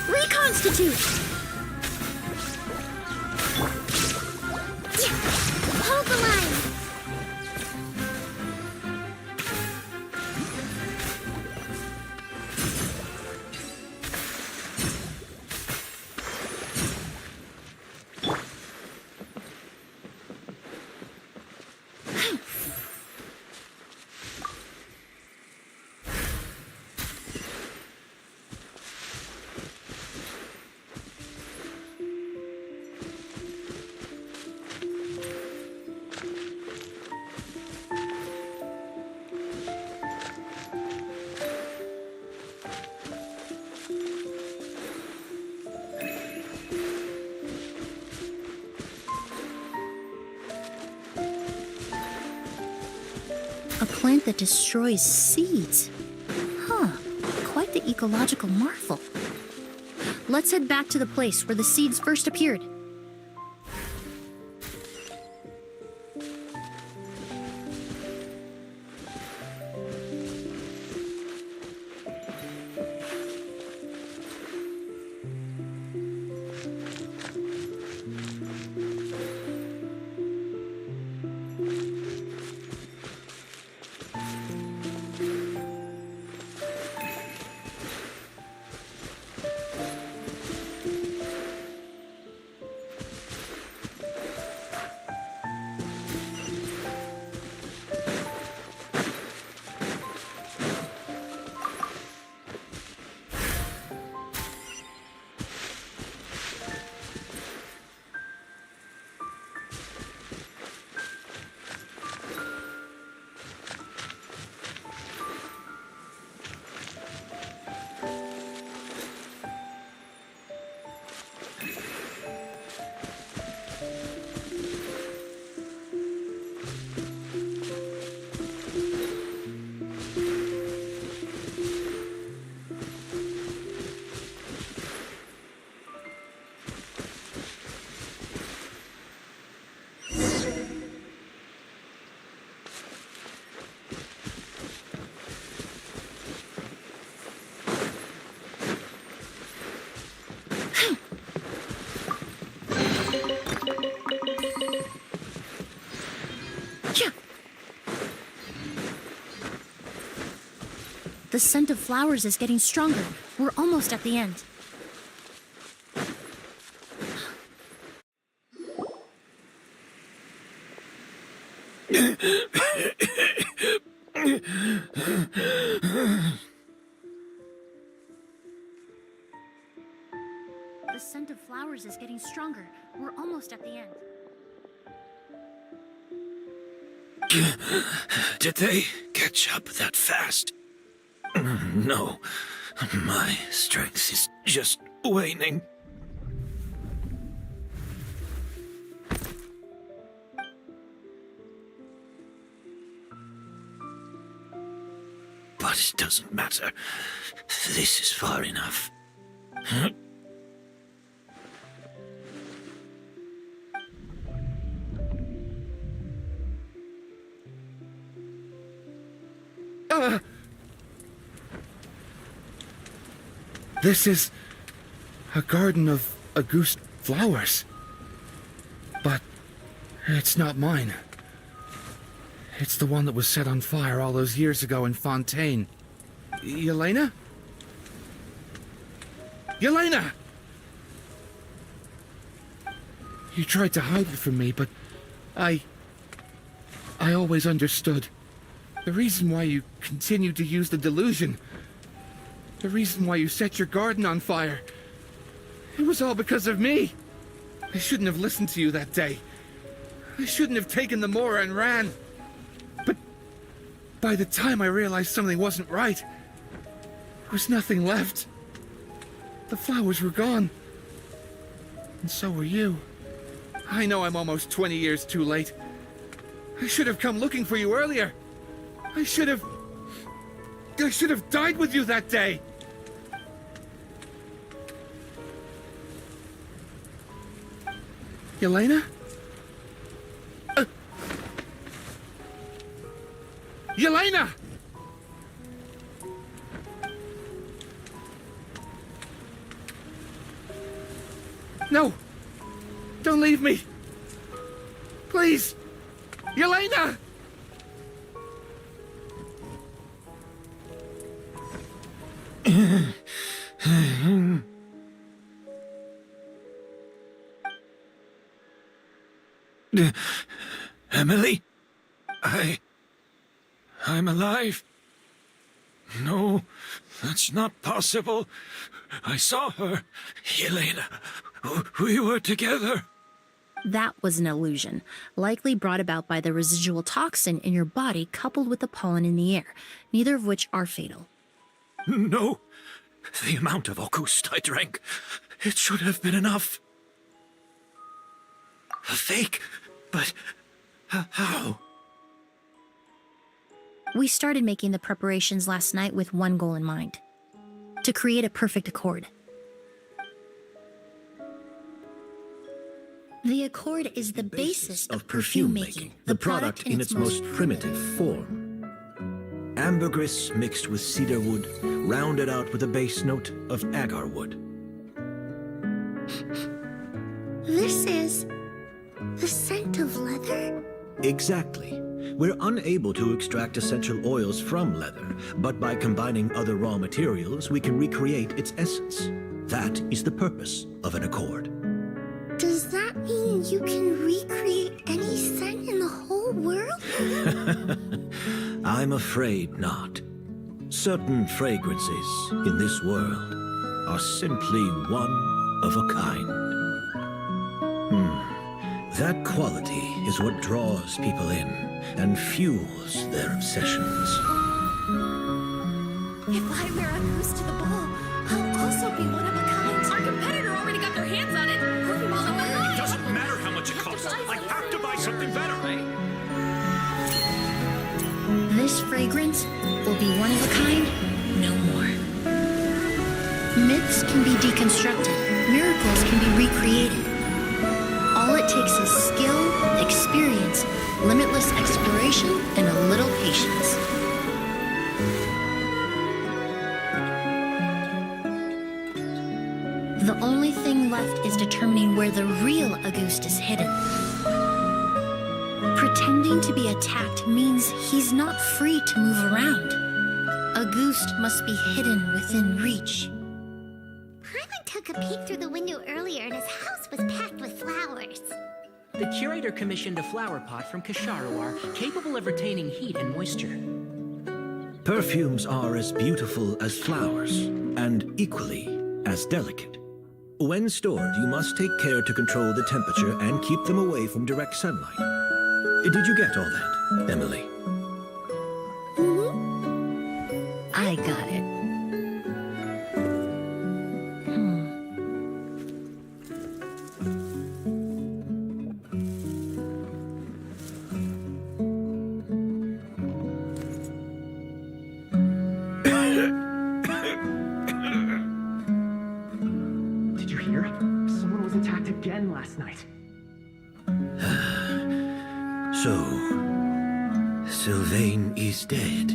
Reconstitute! Hold the line! A plant that destroys seeds. Huh, quite the ecological marvel. Let's head back to the place where the seeds first appeared. The scent of flowers is getting stronger. We're almost at the end. The scent of flowers is getting stronger. We're almost at the end. Did they catch up that fast? No, my strength is just waning. But it doesn't matter. This is far enough. This is a garden of Auguste flowers. But it's not mine. It's the one that was set on fire all those years ago in Fontaine. Yelena? Yelena! You tried to hide it from me, but I always understood. The reason why you continued to use the delusion, the reason why you set your garden on fire, it was all because of me. I shouldn't have listened to you that day. I shouldn't have taken the Mora and ran. But by the time I realized something wasn't right, there was nothing left. The flowers were gone. And so were you. I know I'm almost 20 years too late. I should have come looking for you earlier. I should have... I should have died with you that day! Yelena? Yelena! No! Don't leave me! Please! Yelena! Emilie? I'm alive. No, that's not possible. I saw her. Yelena, we were together. That was an illusion, likely brought about by the residual toxin in your body coupled with the pollen in the air, neither of which are fatal. No, the amount of Auguste I drank, it should have been enough. A fake, but how? We started making the preparations last night with one goal in mind: to create a perfect accord. The accord is the basis of perfume making, the product in its most primitive form. Ambergris mixed with cedarwood, rounded out with a base note of agarwood. This is the scent of leather? Exactly. We're unable to extract essential oils from leather, but by combining other raw materials, we can recreate its essence. That is the purpose of an accord. Does that mean you can recreate any scent in the whole world? I'm afraid not. Certain fragrances in this world are simply one of a kind. That quality is what draws people in and fuels their obsessions. If I wear Auguste to the ball, I'll also be one of a kind. Our competitor already got their hands on it. It doesn't matter how much it costs. I have to buy something better. This fragrance will be one of a kind no more. Myths can be deconstructed. Miracles can be recreated. All it takes is skill, experience, limitless exploration, and a little patience. The only thing left is determining where the real Auguste is hidden. Pretending to be attacked means he's not free to move around. Auguste must be hidden within reach. Paimon took a peek through the window earlier and his house was packed with flowers. The curator commissioned a flower pot from Kasharawar, capable of retaining heat and moisture. Perfumes are as beautiful as flowers, and equally as delicate. When stored, you must take care to control the temperature and keep them away from direct sunlight. Did you get all that, Emilie? I got it. Did you hear? Someone was attacked again last night. So, Sylvain is dead.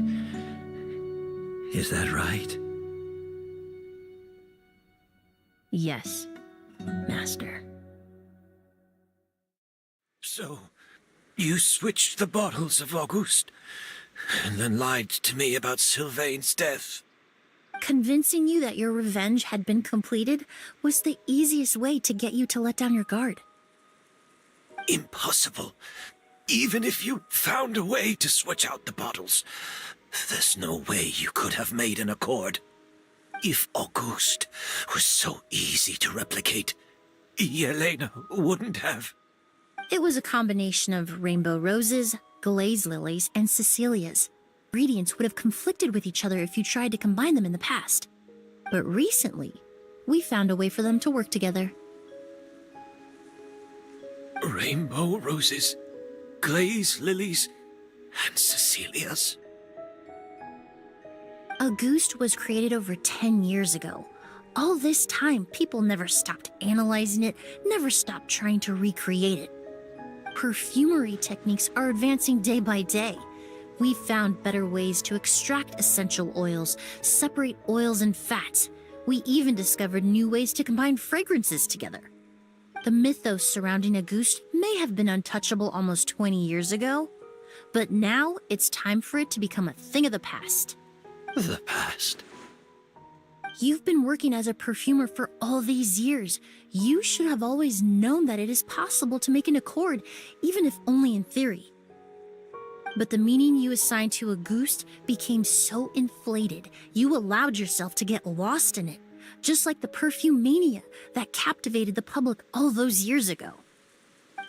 Is that right? Yes, Master. So, you switched the bottles of Auguste, and then lied to me about Sylvain's death. Convincing you that your revenge had been completed was the easiest way to get you to let down your guard. Impossible. Even if you found a way to switch out the bottles, there's no way you could have made an accord. If Auguste was so easy to replicate, Yelena wouldn't have. It was a combination of rainbow roses, glaze lilies, and Cecilias. Ingredients would have conflicted with each other if you tried to combine them in the past. But recently, we found a way for them to work together. Rainbow roses, glaze lilies, and Cecilias. Auguste was created over 10 years ago. All this time, people never stopped analyzing it, never stopped trying to recreate it. Perfumery techniques are advancing day by day. We've found better ways to extract essential oils, separate oils and fats. We even discovered new ways to combine fragrances together. The mythos surrounding Auguste may have been untouchable almost 20 years ago, but now it's time for it to become a thing of the past. The past? You've been working as a perfumer for all these years. You should have always known that it is possible to make an accord, even if only in theory. But the meaning you assigned to Auguste became so inflated, you allowed yourself to get lost in it, just like the perfume mania that captivated the public all those years ago.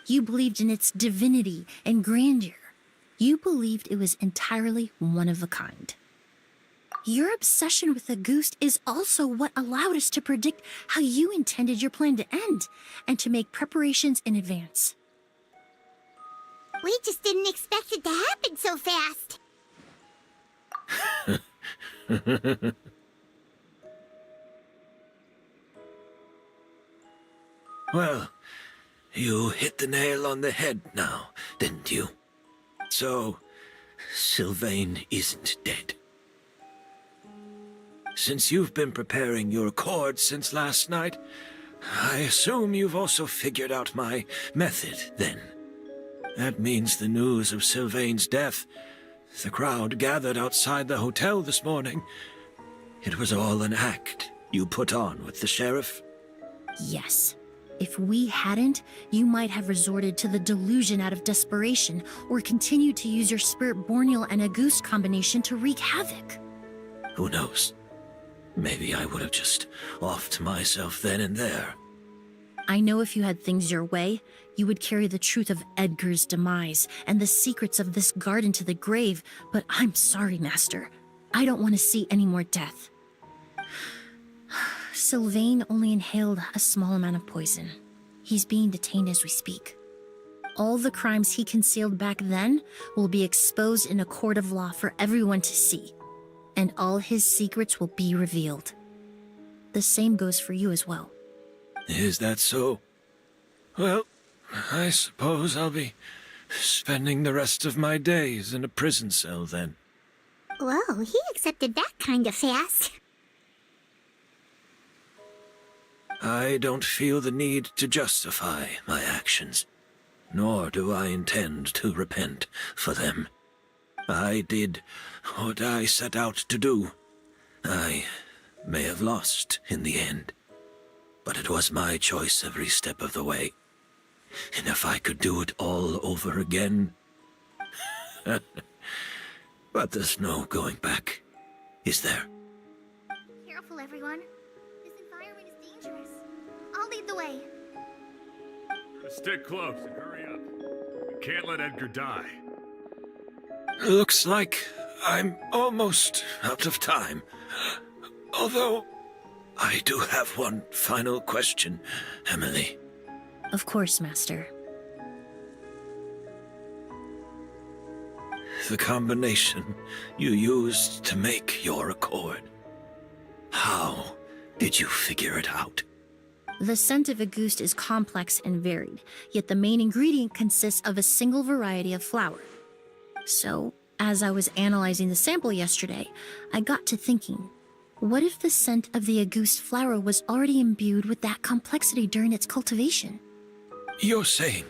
You believed in its divinity and grandeur. You believed it was entirely one of a kind. Your obsession with Auguste is also what allowed us to predict how you intended your plan to end, and to make preparations in advance. We just didn't expect it to happen so fast. Well, you hit the nail on the head now, didn't you? So, Sylvain isn't dead. Since you've been preparing your accord since last night, I assume you've also figured out my method, then. That means the news of Sylvain's death. The crowd gathered outside the hotel this morning. It was all an act you put on with the sheriff? Yes. If we hadn't, you might have resorted to the delusion out of desperation, or continued to use your spirit Borneal and Auguste combination to wreak havoc. Who knows? Maybe I would have just offed myself then and there. I know if you had things your way, you would carry the truth of Edgar's demise and the secrets of this garden to the grave, but I'm sorry, Master. I don't want to see any more death. Sylvain only inhaled a small amount of poison. He's being detained as we speak. All the crimes he concealed back then will be exposed in a court of law for everyone to see, and all his secrets will be revealed. The same goes for you as well. Is that so? Well, I suppose I'll be spending the rest of my days in a prison cell then. Whoa, he accepted that kind of fast. I don't feel the need to justify my actions, nor do I intend to repent for them. I did what I set out to do. I may have lost in the end, but it was my choice every step of the way. And if I could do it all over again... But there's no going back, is there? Careful, everyone. This environment is dangerous. I'll lead the way. Stick close and hurry up. We can't let Edgar die. Looks like I'm almost out of time. Although, I do have one final question, Emilie. Of course, Master. The combination you used to make your accord. How did you figure it out? The scent of Auguste is complex and varied, yet the main ingredient consists of a single variety of flower. So, as I was analyzing the sample yesterday, I got to thinking, what if the scent of the Auguste flower was already imbued with that complexity during its cultivation? You're saying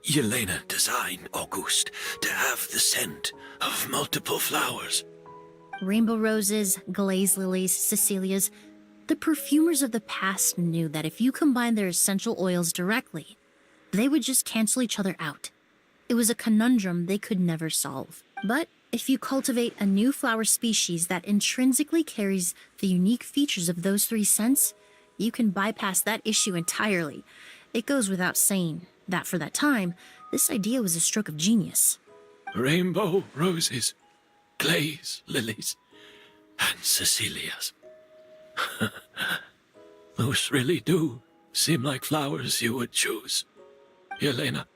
Yelena designed Auguste to have the scent of multiple flowers? Rainbow roses, glazed lilies, Cecilias. The perfumers of the past knew that if you combined their essential oils directly, they would just cancel each other out. It was a conundrum they could never solve. But if you cultivate a new flower species that intrinsically carries the unique features of those three scents, you can bypass that issue entirely. It goes without saying that for that time, this idea was a stroke of genius. Rainbow roses, glaze lilies, and Cecilias. Those really do seem like flowers you would choose, Yelena.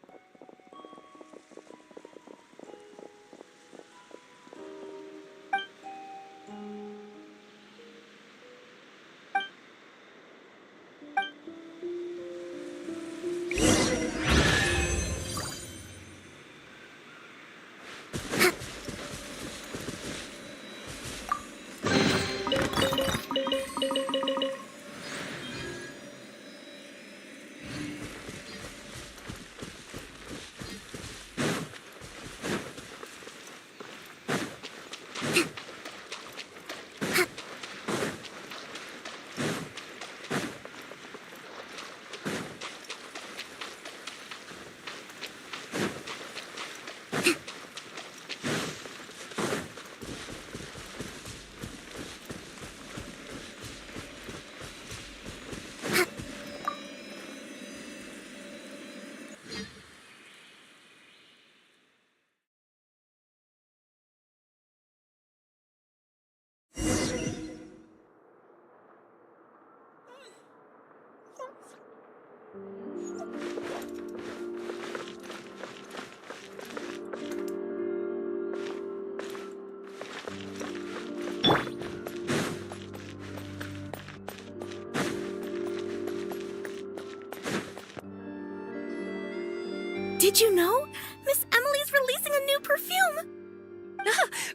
Did you know? Miss Emilie's releasing a new perfume!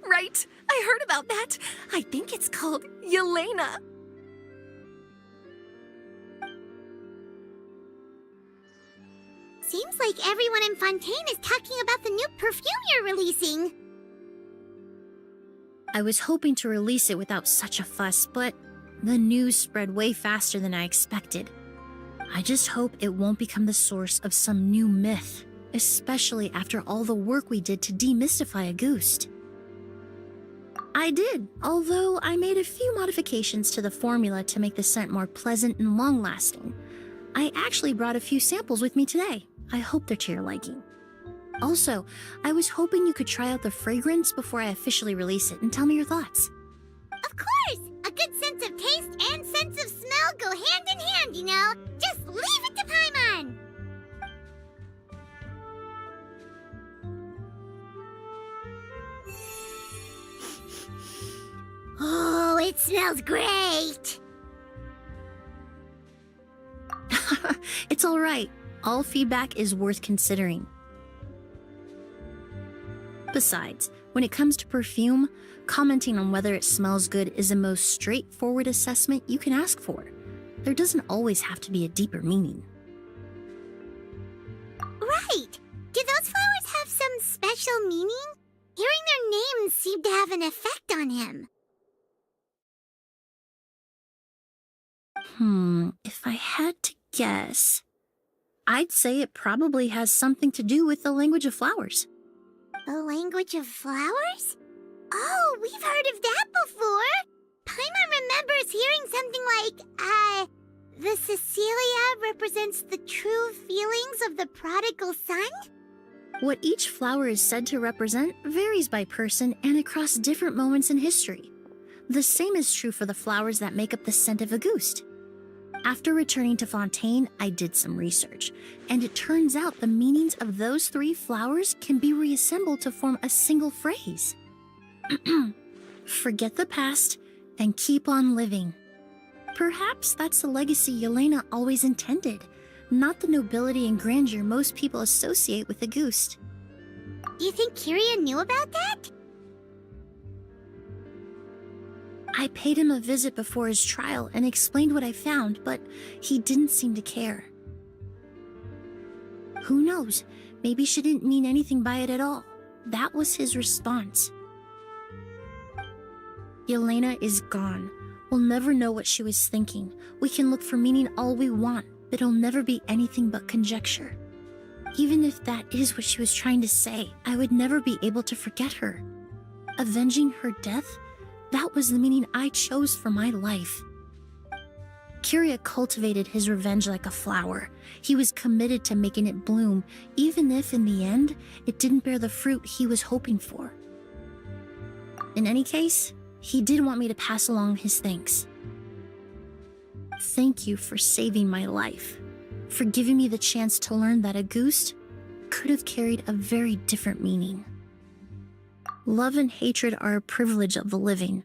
Right, I heard about that. I think it's called Yelena. Seems like everyone in Fontaine is talking about the new perfume you're releasing. I was hoping to release it without such a fuss, but the news spread way faster than I expected. I just hope it won't become the source of some new myth, especially after all the work we did to demystify Auguste. I did, although I made a few modifications to the formula to make the scent more pleasant and long-lasting. I actually brought a few samples with me today. I hope they're to your liking. Also, I was hoping you could try out the fragrance before I officially release it and tell me your thoughts. Of course! A good sense of taste and sense of smell go hand in hand, you know? Just leave it to Paimon! Oh, it smells great! It's all right. All feedback is worth considering. Besides, when it comes to perfume, commenting on whether it smells good is the most straightforward assessment you can ask for. There doesn't always have to be a deeper meaning. Right! Do those flowers have some special meaning? Hearing their names seemed to have an effect on him. If I had to guess, I'd say it probably has something to do with the language of flowers. The language of flowers? Oh, we've heard of that before. Paimon remembers hearing something like, the Cecilia represents the true feelings of the prodigal son? What each flower is said to represent varies by person and across different moments in history. The same is true for the flowers that make up the scent of Auguste. After returning to Fontaine, I did some research, and it turns out the meanings of those 3 flowers can be reassembled to form a single phrase. Forget the past and keep on living. Perhaps that's the legacy Yelena always intended, not the nobility and grandeur most people associate with Auguste. Do you think Kyria knew about that? I paid him a visit before his trial and explained what I found, but he didn't seem to care. Who knows? Maybe she didn't mean anything by it at all. That was his response. Yelena is gone. We'll never know what she was thinking. We can look for meaning all we want, but it'll never be anything but conjecture. Even if that is what she was trying to say, I would never be able to forget her. Avenging her death? That was the meaning I chose for my life. Kyria cultivated his revenge like a flower. He was committed to making it bloom, even if in the end, it didn't bear the fruit he was hoping for. In any case, he did want me to pass along his thanks. Thank you for saving my life, for giving me the chance to learn that Auguste could have carried a very different meaning. Love and hatred are a privilege of the living.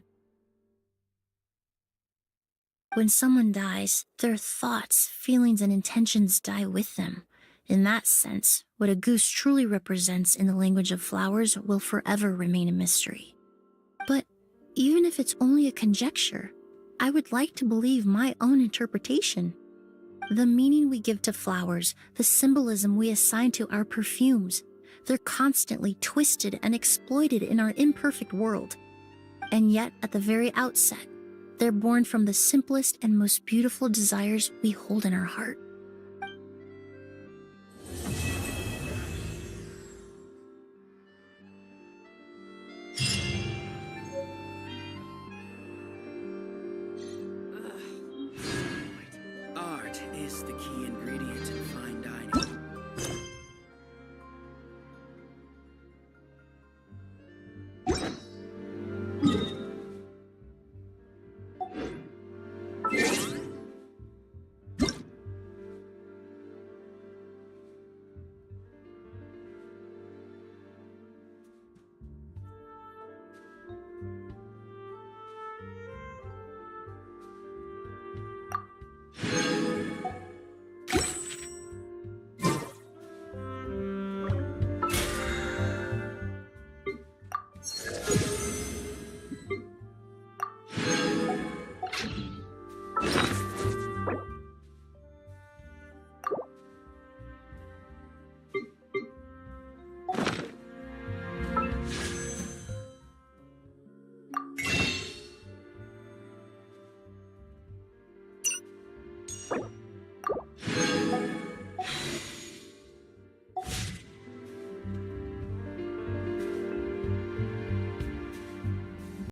When someone dies, their thoughts, feelings, and intentions die with them. In that sense, what Auguste truly represents in the language of flowers will forever remain a mystery. But even if it's only a conjecture, I would like to believe my own interpretation. The meaning we give to flowers, the symbolism we assign to our perfumes, they're constantly twisted and exploited in our imperfect world. And yet, at the very outset, they're born from the simplest and most beautiful desires we hold in our heart. Art is the key ingredient in fine